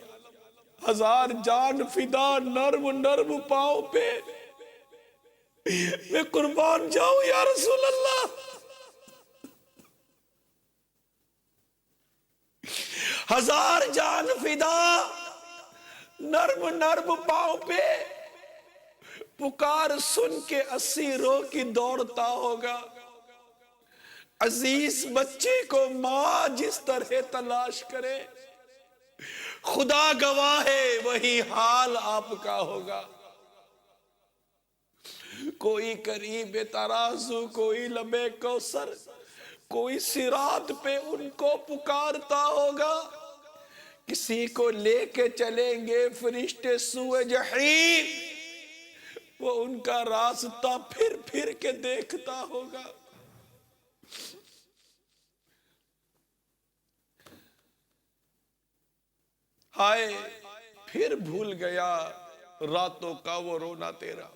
ہزار جان فدا نرم نرم پاؤں پہ میں قربان جاؤں یا رسول اللہ. ہزار جان فدا نرم نرم پاؤں پہ پکار سن کے 80 رو کی دوڑتا ہوگا. عزیز بچے کو ماں جس طرح تلاش کرے خدا گواہ ہے وہی حال آپ کا ہوگا. کوئی قریب ترازو کوئی لبے کوثر کوئی صراط پہ ان کو پکارتا ہوگا. کسی کو لے کے چلیں گے فرشتے سوئے جحیم وہ ان کا راستہ پھر پھر کے دیکھتا ہوگا. ہائے پھر بھول گیا راتوں کا وہ رونا تیرا.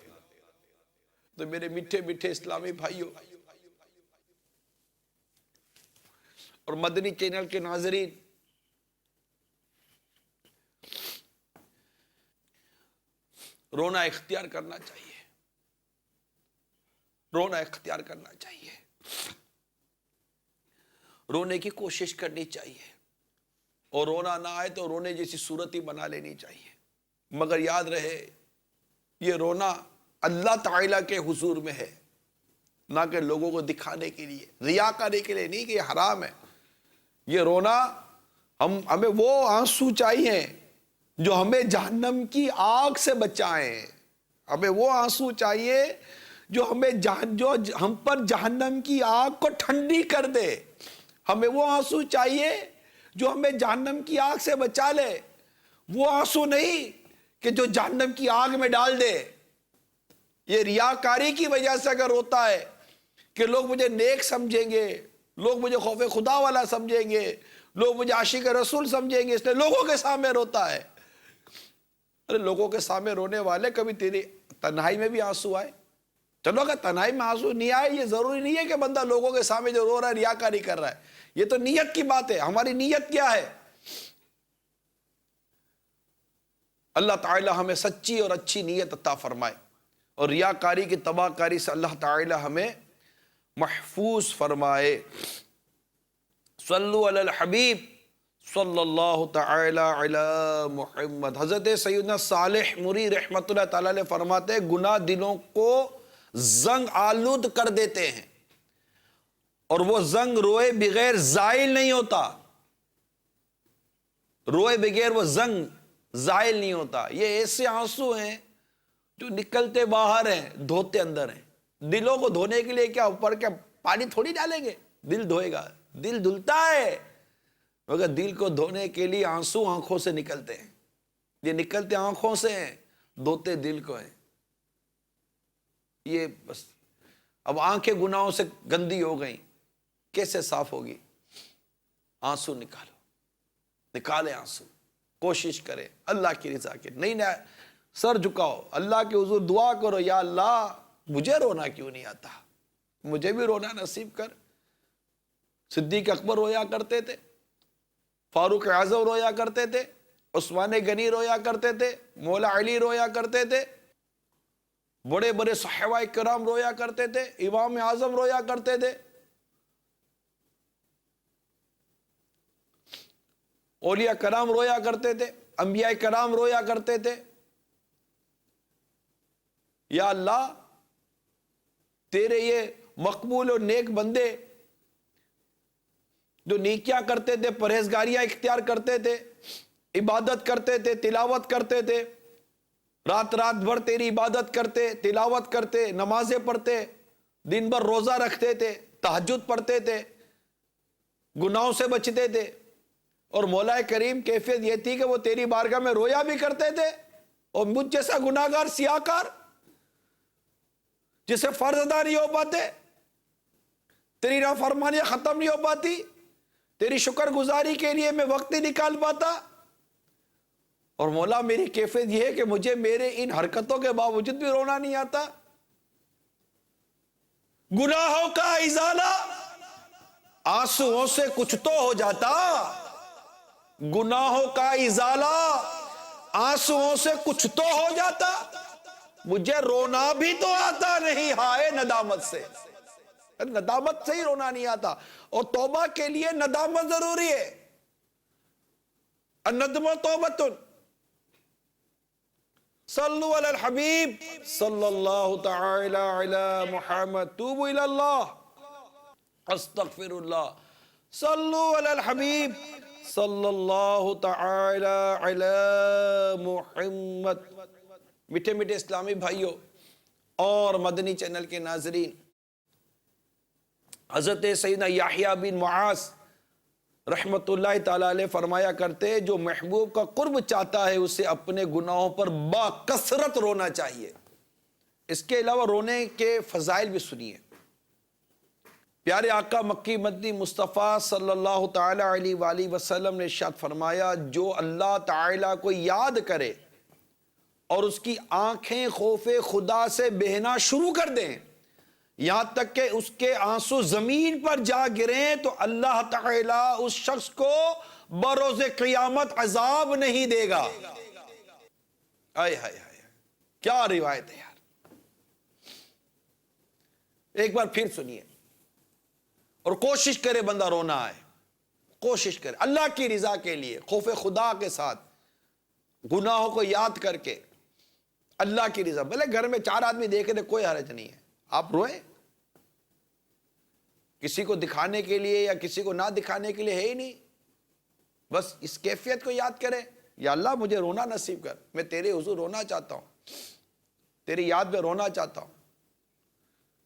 تو میرے میٹھے میٹھے اسلامی بھائیوں اور مدنی چینل کے ناظرین، رونا اختیار کرنا چاہیے. رونا اختیار کرنا چاہیے. رونے کی کوشش کرنی چاہیے. اور رونا نہ آئے تو رونے جیسی صورت ہی بنا لینی چاہیے. مگر یاد رہے یہ رونا اللہ تعالیٰ کے حضور میں ہے، نہ کہ لوگوں کو دکھانے کے لیے، ریاکاری کے لیے نہیں کہ یہ حرام ہے. یہ رونا ہمیں وہ آنسو چاہیے جو ہمیں جہنم کی آگ سے بچائیں. ہمیں وہ آنسو چاہیے جو ہم پر جہنم کی آگ کو ٹھنڈی کر دے. ہمیں وہ آنسو چاہیے جو ہمیں جہنم کی آگ سے بچا لے. وہ آنسو نہیں کہ جو جہنم کی آگ میں ڈال دے. یہ ریاکاری کی وجہ سے اگر روتا ہے کہ لوگ مجھے نیک سمجھیں گے، لوگ مجھے خوف خدا والا سمجھیں گے، لوگ مجھے عاشق رسول سمجھیں گے، اس لیے لوگوں کے سامنے روتا ہے. ارے لوگوں کے سامنے رونے والے کبھی تیری تنہائی میں بھی آنسو آئے. چلو اگر تنہائی میں آنسو نہیں آئے یہ ضروری نہیں ہے کہ بندہ لوگوں کے سامنے جو رو رہا ہے ریاکاری کر رہا ہے. یہ تو نیت کی بات ہے. ہماری نیت کیا ہے؟ اللہ تعالی ہمیں سچی اور اچھی نیت عطا فرمائے اور ریاکاری کی تباہ کاری سے اللہ تعالی ہمیں محفوظ فرمائے. صلو علی الحبیب صلی اللہ تعالی علی محمد. حضرت سیدنا صالح موری رحمت اللہ تعالی علیہ فرماتے ہیں گناہ دلوں کو زنگ آلود کر دیتے ہیں اور وہ زنگ روئے بغیر زائل نہیں ہوتا. روئے بغیر وہ زنگ زائل نہیں ہوتا. یہ ایسے آنسو ہیں جو نکلتے باہر ہیں دھوتے اندر ہیں. دلوں کو دھونے کے لیے کیا اوپر کیا پانی تھوڑی ڈالیں گے دل دھوئے گا؟ دل دھلتا ہے مگر دل کو دھونے کے لیے آنسو آنکھوں سے نکلتے ہیں. یہ نکلتے آنکھوں سے ہیں دھوتے دل کو ہیں. یہ بس اب آنکھیں گناہوں سے گندی ہو گئیں کیسے صاف ہوگی؟ آنسو نکالو، نکالے آنسو. کوشش کرے اللہ کی رضا کے. نہیں سر جھکاؤ اللہ کے حضور دعا کرو یا اللہ مجھے رونا کیوں نہیں آتا، مجھے بھی رونا نصیب کر. صدیق اکبر رویا کرتے تھے، فاروق اعظم رویا کرتے تھے، عثمان غنی رویا کرتے تھے، مولا علی رویا کرتے تھے، بڑے بڑے صحابہ کرام رویا کرتے تھے، امام اعظم رویا کرتے تھے، اولیاء کرام رویا کرتے تھے، انبیاء کرام رویا کرتے تھے. یا اللہ تیرے یہ مقبول اور نیک بندے جو نیکیاں کرتے تھے، پرہیزگاریاں اختیار کرتے تھے، عبادت کرتے تھے، تلاوت کرتے تھے، رات بھر تیری عبادت کرتے، تلاوت کرتے، نمازیں پڑھتے، دن بھر روزہ رکھتے تھے، تہجد پڑھتے تھے، گناہوں سے بچتے تھے. اور مولا کریم کیفیت یہ تھی کہ وہ تیری بارگاہ میں رویا بھی کرتے تھے. اور مجھ جیسا گناہگار سیاہکار جسے فرض ادا نہیں ہو پاتے، تیری نافرمانیاں ختم نہیں ہو پاتی، تیری شکر گزاری کے لیے میں وقت نہیں نکال پاتا، اور مولا میری کیفیت یہ ہے کہ مجھے میرے ان حرکتوں کے باوجود بھی رونا نہیں آتا. گناہوں کا ازالہ آنسوؤں سے کچھ تو ہو جاتا. گناہوں کا ازالہ آنسوؤں سے کچھ تو ہو جاتا. مجھے رونا بھی تو آتا نہیں ہائے ندامت سے. ندامت سے ہی رونا نہیں آتا. اور توبہ کے لیے ندامت ضروری ہے. الندم توبۃ. صلو علی الحبیب صلی اللہ تعالی علی محمد. توبوا الی اللہ استغفر اللہ. صلو علی الحبیب صلی اللہ تعالی علی محمد. میٹھے میٹھے اسلامی بھائیوں اور مدنی چینل کے ناظرین، حضرت سیدنا یحییٰ بن معاذ رحمت اللہ تعالی علیہ فرمایا کرتے، جو محبوب کا قرب چاہتا ہے اسے اپنے گناہوں پر با کثرت رونا چاہیے. اس کے علاوہ رونے کے فضائل بھی سنیے. پیارے آقا مکی مدنی مصطفیٰ صلی اللہ تعالی علیہ وآلہ وسلم نے ارشاد فرمایا، جو اللہ تعالیٰ کو یاد کرے اور اس کی آنکھیں خوف خدا سے بہنا شروع کر دیں یہاں تک کہ اس کے آنسو زمین پر جا گریں، تو اللہ تعالیٰ اس شخص کو بروز قیامت عذاب نہیں دے گا. آئے ہائے ہائے، کیا روایت ہے یار. ایک بار پھر سنیے اور کوشش کرے بندہ رونا آئے. کوشش کرے اللہ کی رضا کے لیے، خوف خدا کے ساتھ، گناہوں کو یاد کر کے اللہ کی رضا. بھلے گھر میں 4 آدمی دیکھ رہے کوئی حرج نہیں ہے، آپ روئیں. کسی کو دکھانے کے لیے یا کسی کو نہ دکھانے کے لیے ہے ہی نہیں. بس اس کیفیت کو یاد کریں، یا اللہ مجھے رونا نصیب کر، میں تیرے حضور رونا چاہتا ہوں، تیری یاد میں رونا چاہتا ہوں،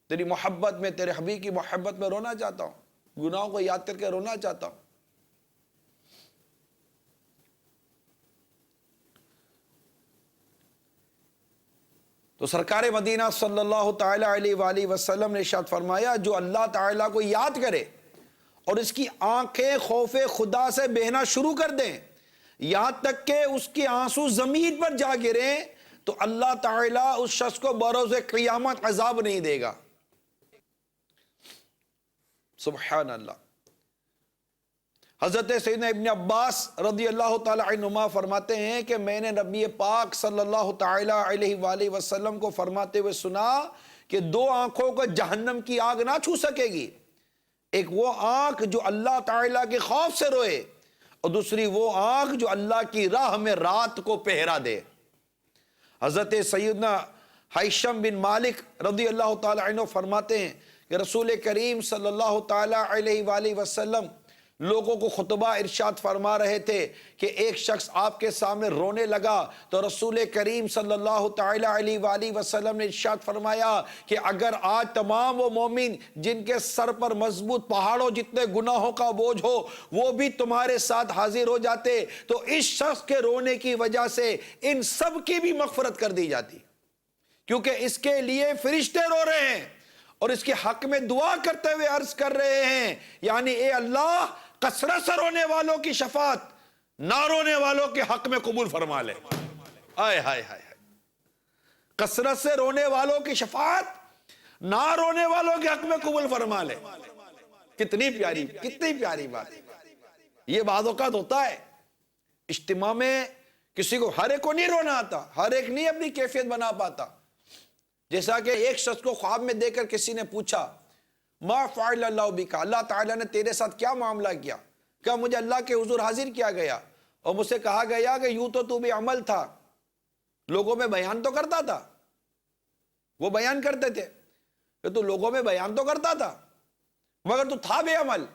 تیری محبت میں، تیرے حبیب کی محبت میں رونا چاہتا ہوں، گناہوں کو یاد کر کے رونا چاہتا ہوں. تو سرکار مدینہ صلی اللہ تعالی علیہ وآلہ وسلم نے ارشاد فرمایا، جو اللہ تعالیٰ کو یاد کرے اور اس کی آنکھیں خوف خدا سے بہنا شروع کر دیں یہاں تک کہ اس کے آنسو زمین پر جا گریں، تو اللہ تعالیٰ اس شخص کو بروز قیامت عذاب نہیں دے گا. سبحان اللہ. حضرت سیدنا ابن عباس رضی اللہ تعالی عنہما فرماتے ہیں کہ میں نے نبی پاک صلی اللہ تعالی علیہ وآلہ وسلم کو فرماتے ہوئے سنا کہ 2 آنکھوں کو جہنم کی آگ نہ چھو سکے گی. ایک وہ آنکھ جو اللہ تعالیٰ کے خوف سے روئے، اور دوسری وہ آنکھ جو اللہ کی راہ میں رات کو پہرا دے. حضرت سیدنا حیشم بن مالک رضی اللہ تعالی عنہ فرماتے ہیں کہ رسول کریم صلی اللہ تعالی علیہ وآلہ وسلم لوگوں کو خطبہ ارشاد فرما رہے تھے کہ ایک شخص آپ کے سامنے رونے لگا، تو رسول کریم صلی اللہ تعالی علیہ وآلہ وسلم نے ارشاد فرمایا کہ اگر آج تمام وہ مومن جن کے سر پر مضبوط پہاڑوں جتنے گناہوں کا بوجھ ہو وہ بھی تمہارے ساتھ حاضر ہو جاتے، تو اس شخص کے رونے کی وجہ سے ان سب کی بھی مغفرت کر دی جاتی، کیونکہ اس کے لیے فرشتے رو رہے ہیں اور اس کے حق میں دعا کرتے ہوئے عرض کر رہے ہیں، یعنی اے اللہ کثرت سے رونے والوں کی شفاعت نہ رونے والوں کے حق میں قبول فرما لے. آئے ہائے ہائے، کثرت سے رونے والوں کی شفاعت نہ رونے والوں کے حق میں قبول فرما لے. کتنی پیاری بات. یہ بعض اوقات ہوتا ہے اجتماع میں کسی کو، ہر ایک کو نہیں رونا آتا، ہر ایک نہیں اپنی کیفیت بنا پاتا. جیسا کہ ایک شخص کو خواب میں دیکھ کر کسی نے پوچھا، ما فعل اللہ بک، اللہ تعالیٰ نے تیرے ساتھ کیا معاملہ کیا؟ کہ مجھے اللہ کے حضور حاضر کیا گیا اور مجھ سے کہا گیا کہ یوں تو بھی عمل تھا، لوگوں میں بیان تو کرتا تھا. وہ بیان کرتے تھے کہ تو لوگوں میں بیان تو کرتا تھا مگر تو تھا بے عمل.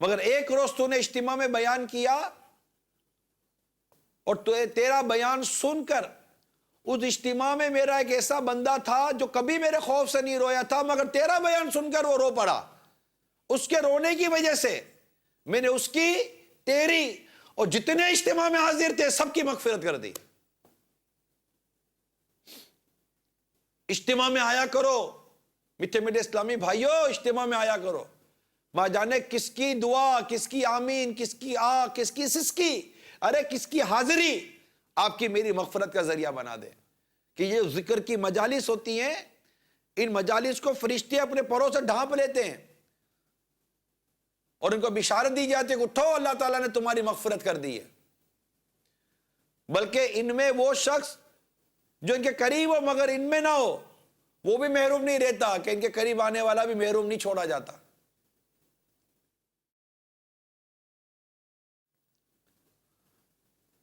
مگر ایک روز تو نے اجتماع میں بیان کیا اور تیرا بیان سن کر اس اجتماع میں میرا ایک ایسا بندہ تھا جو کبھی میرے خوف سے نہیں رویا تھا، مگر تیرا بیان سن کر وہ رو پڑا. اس کے رونے کی وجہ سے میں نے اس کی، تیری اور جتنے اجتماع میں حاضر تھے سب کی مغفرت کر دی. اجتماع میں آیا کرو میٹھے میٹھے اسلامی بھائیوں، اجتماع میں آیا کرو. ماں جانے کس کی دعا، کس کی آمین، کس کی کس کی سسکی، ارے کس کی حاضری آپ کی میری مغفرت کا ذریعہ بنا دے. کہ یہ ذکر کی مجالس ہوتی ہیں، ان مجالس کو فرشتے اپنے پروں سے ڈھانپ لیتے ہیں اور ان کو بشارت دی جاتی ہے کہ اٹھو، اللہ تعالیٰ نے تمہاری مغفرت کر دی ہے. بلکہ ان میں وہ شخص جو ان کے قریب ہو مگر ان میں نہ ہو، وہ بھی محروم نہیں رہتا کہ ان کے قریب آنے والا بھی محروم نہیں چھوڑا جاتا.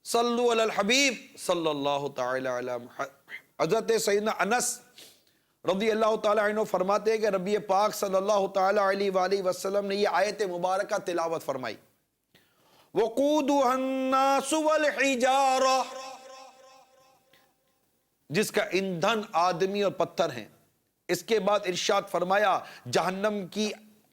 صلو علی الحبیب صلی اللہ تعالی علی محمد. حضرت سیدنا انس رضی اللہ تعالی عنہ فرماتے ہیں کہ نبی پاک صلی اللہ تعالی علیہ وآلہ وسلم نے یہ آیت مبارکہ تلاوت فرمائی. وقودها الناس والحجارہ، جس کا ایندھن آدمی اور پتھر ہیں. اس کے بعد ارشاد فرمایا جہنم کی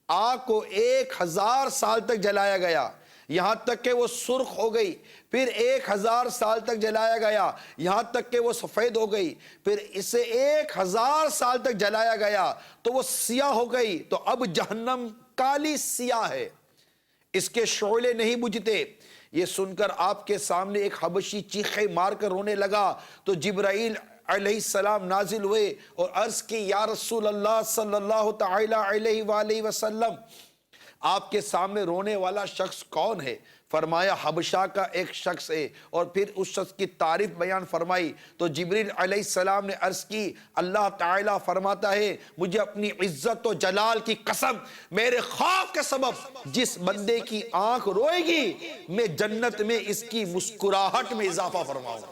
آگ کو 1000 سال تک جلایا گیا یہاں تک کہ وہ سرخ ہو گئی، پھر 1000 سال تک جلایا گیا یہاں تک کہ وہ سفید ہو گئی، پھر اسے 1000 سال تک جلایا گیا تو وہ سیاہ ہو گئی. تو اب جہنم کالی سیاہ ہے، اس کے شعلے نہیں بجھتے. یہ سن کر آپ کے سامنے ایک حبشی چیخے مار کر رونے لگا تو جبرائیل علیہ السلام نازل ہوئے اور عرض کی یا رسول اللہ صلی اللہ تعالی علیہ وآلہ وسلم، آپ کے سامنے رونے والا شخص کون ہے؟ فرمایا حبشہ کا ایک شخص ہے، اور پھر اس شخص کی تعریف بیان فرمائی. تو جبریل علیہ السلام نے عرض کی اللہ تعالیٰ فرماتا ہے مجھے اپنی عزت و جلال کی قسم، میرے خوف کے سبب جس بندے کی آنکھ روئے گی میں جنت میں اس کی مسکراہٹ میں اضافہ فرماؤں گا.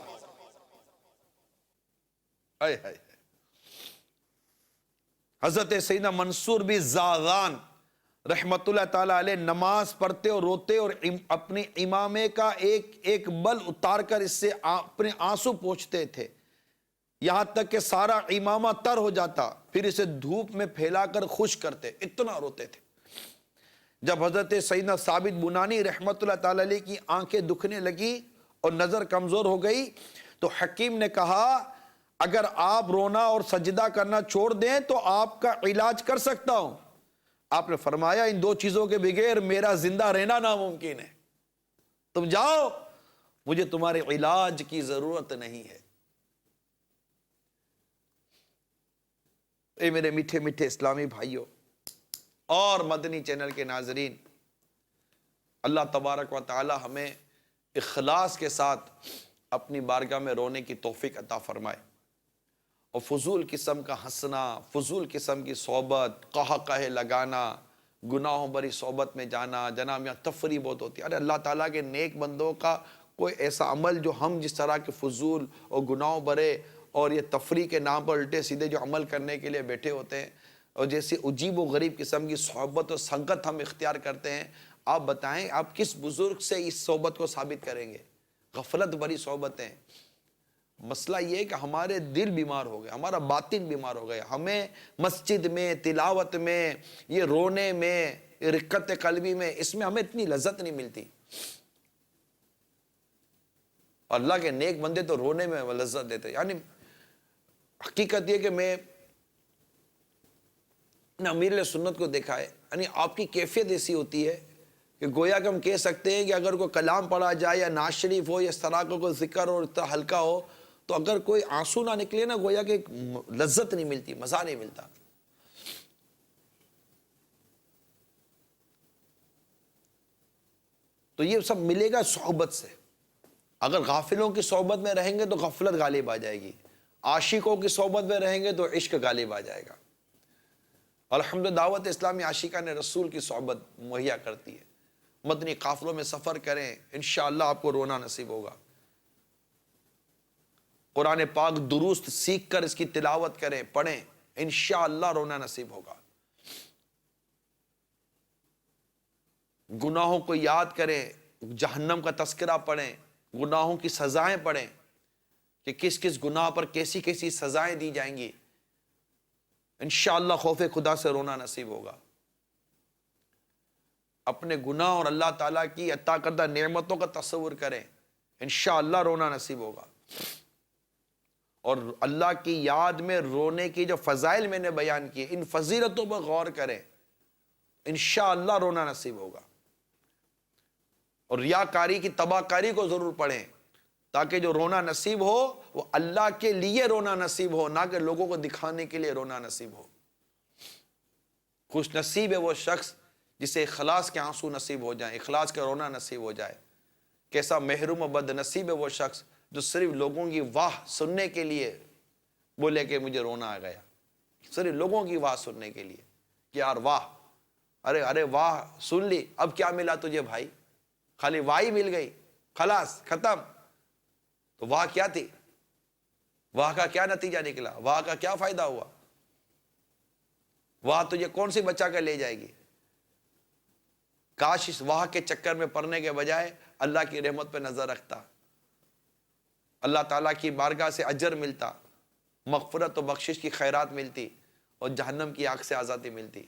حضرت سیدنا منصور بھی زاغان رحمت اللہ تعالیٰ علیہ نماز پڑھتے اور روتے اور اپنی امامے کا ایک بل اتار کر اس سے اپنے آنسو پوچھتے تھے یہاں تک کہ سارا امامہ تر ہو جاتا، پھر اسے دھوپ میں پھیلا کر خشک کرتے، اتنا روتے تھے. جب حضرت سیدنا ثابت بنانی رحمت اللہ تعالیٰ علیہ کی آنکھیں دکھنے لگی اور نظر کمزور ہو گئی تو حکیم نے کہا اگر آپ رونا اور سجدہ کرنا چھوڑ دیں تو آپ کا علاج کر سکتا ہوں. آپ نے فرمایا ان دو چیزوں کے بغیر میرا زندہ رہنا ناممکن ہے، تم جاؤ، مجھے تمہارے علاج کی ضرورت نہیں ہے. اے میرے میٹھے میٹھے اسلامی بھائیوں اور مدنی چینل کے ناظرین، اللہ تبارک و تعالی ہمیں اخلاص کے ساتھ اپنی بارگاہ میں رونے کی توفیق عطا فرمائے اور فضول قسم کا ہنسنا، فضول قسم کی صحبت، قہقہے لگانا، گناہوں بری صحبت میں جانا، جناب یہاں تفریح بہت ہوتی ہے. ارے اللہ تعالیٰ کے نیک بندوں کا کوئی ایسا عمل جو ہم جس طرح کے فضول اور گناہوں برے اور یہ تفریح کے نام پر الٹے سیدھے جو عمل کرنے کے لیے بیٹھے ہوتے ہیں اور جیسی عجیب و غریب قسم کی صحبت اور سنگت ہم اختیار کرتے ہیں، آپ بتائیں آپ کس بزرگ سے اس صحبت کو ثابت کریں گے؟ غفلت بری صحبتیں. مسئلہ یہ ہے کہ ہمارے دل بیمار ہو گئے، ہمارا باطن بیمار ہو گیا. ہمیں مسجد میں، تلاوت میں، یہ رونے میں، یہ رقت قلبی میں، اس میں ہمیں اتنی لذت نہیں ملتی. اللہ کے نیک بندے تو رونے میں لذت دیتے. یعنی حقیقت یہ کہ میں نے امیر علیہ سنت کو دیکھا ہے، یعنی آپ کی کیفیت ایسی ہوتی ہے کہ گویا کہ ہم کہہ سکتے ہیں کہ اگر کوئی کلام پڑھا جائے یا نعت شریف ہو یا اس طرح کا کوئی ذکر ہو اتنا ہلکا ہو تو اگر کوئی آنسو نہ نکلے نا گویا کہ لذت نہیں ملتی، مزہ نہیں ملتا. تو یہ سب ملے گا صحبت سے. اگر غافلوں کی صحبت میں رہیں گے تو غفلت غالب آ جائے گی، عاشقوں کی صحبت میں رہیں گے تو عشق غالب آ جائے گا. الحمدللہ دعوت اسلامی عاشقان رسول کی صحبت مہیا کرتی ہے. مدنی قافلوں میں سفر کریں، انشاءاللہ آپ کو رونا نصیب ہوگا. قرآن پاک درست سیکھ کر اس کی تلاوت کریں، پڑھیں، انشاءاللہ رونا نصیب ہوگا. گناہوں کو یاد کریں، جہنم کا تذکرہ پڑھیں، گناہوں کی سزائیں پڑھیں کہ کس کس گناہ پر کیسی کیسی سزائیں دی جائیں گی. انشاءاللہ خوف خدا سے رونا نصیب ہوگا. اپنے گناہ اور اللہ تعالیٰ کی عطا کردہ نعمتوں کا تصور کریں، انشاءاللہ رونا نصیب ہوگا. اور اللہ کی یاد میں رونے کی جو فضائل میں نے بیان کیے ان فضیلتوں پر غور کریں، انشاءاللہ رونا نصیب ہوگا. اور ریاکاری کی تباہ کاری کو ضرور پڑھیں، تاکہ جو رونا نصیب ہو وہ اللہ کے لیے رونا نصیب ہو، نہ کہ لوگوں کو دکھانے کے لیے رونا نصیب ہو۔ خوش نصیب ہے وہ شخص جسے اخلاص کے آنسو نصیب ہو جائیں، اخلاص کا رونا نصیب ہو جائے۔ کیسا محروم و بد نصیب ہے وہ شخص جو صرف لوگوں کی واہ سننے کے لیے بولے کہ مجھے رونا آ گیا، صرف لوگوں کی واہ سننے کے لیے کہ یار واہ، ارے واہ سن لی، اب کیا ملا تجھے بھائی؟ خالی واہ ہی مل گئی، خلاص ختم۔ تو واہ کیا تھی؟ واہ کا کیا نتیجہ نکلا؟ واہ کا کیا فائدہ ہوا؟ واہ تجھے کون سی بچا کر لے جائے گی؟ کاش اس واہ کے چکر میں پڑنے کے بجائے اللہ کی رحمت پہ نظر رکھتا، اللہ تعالیٰ کی بارگاہ سے اجر ملتا، مغفرت و بخشش کی خیرات ملتی، اور جہنم کی آگ سے آزادی ملتی۔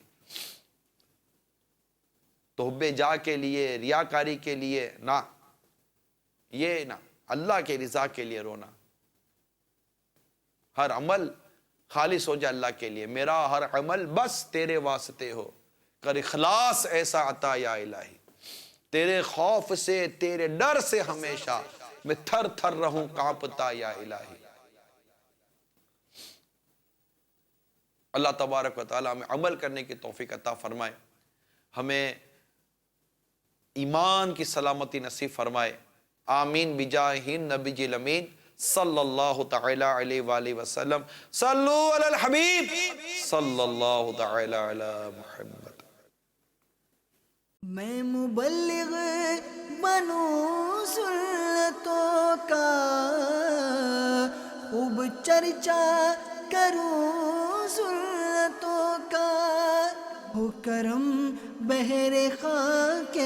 تو حب جاہ کے لیے، ریاکاری کے لیے نہ، یہ نہ، اللہ کے رضا کے لیے رونا۔ ہر عمل خالص ہو جائے اللہ کے لیے، میرا ہر عمل بس تیرے واسطے ہو، کر اخلاص ایسا عطا یا الہی، تیرے خوف سے، تیرے ڈر سے ہمیشہ میں تھر تھر رہوں کانپتا یا الہی۔ اللہ تبارک و تعالیٰ ہمیں عمل کرنے کی توفیق عطا فرمائے، ہمیں ایمان کی سلامتی نصیب فرمائے، آمین بجاہ نبی الامین صلی اللہ تعالی علیہ وآلہ وسلم۔ صلو علی الحبیب صلی اللہ تعالی علی محمد۔ میں مبلغ بنوں سنتوں کا، خوب چرچا کروں سنتوں کا، ہو کرم بحر خاک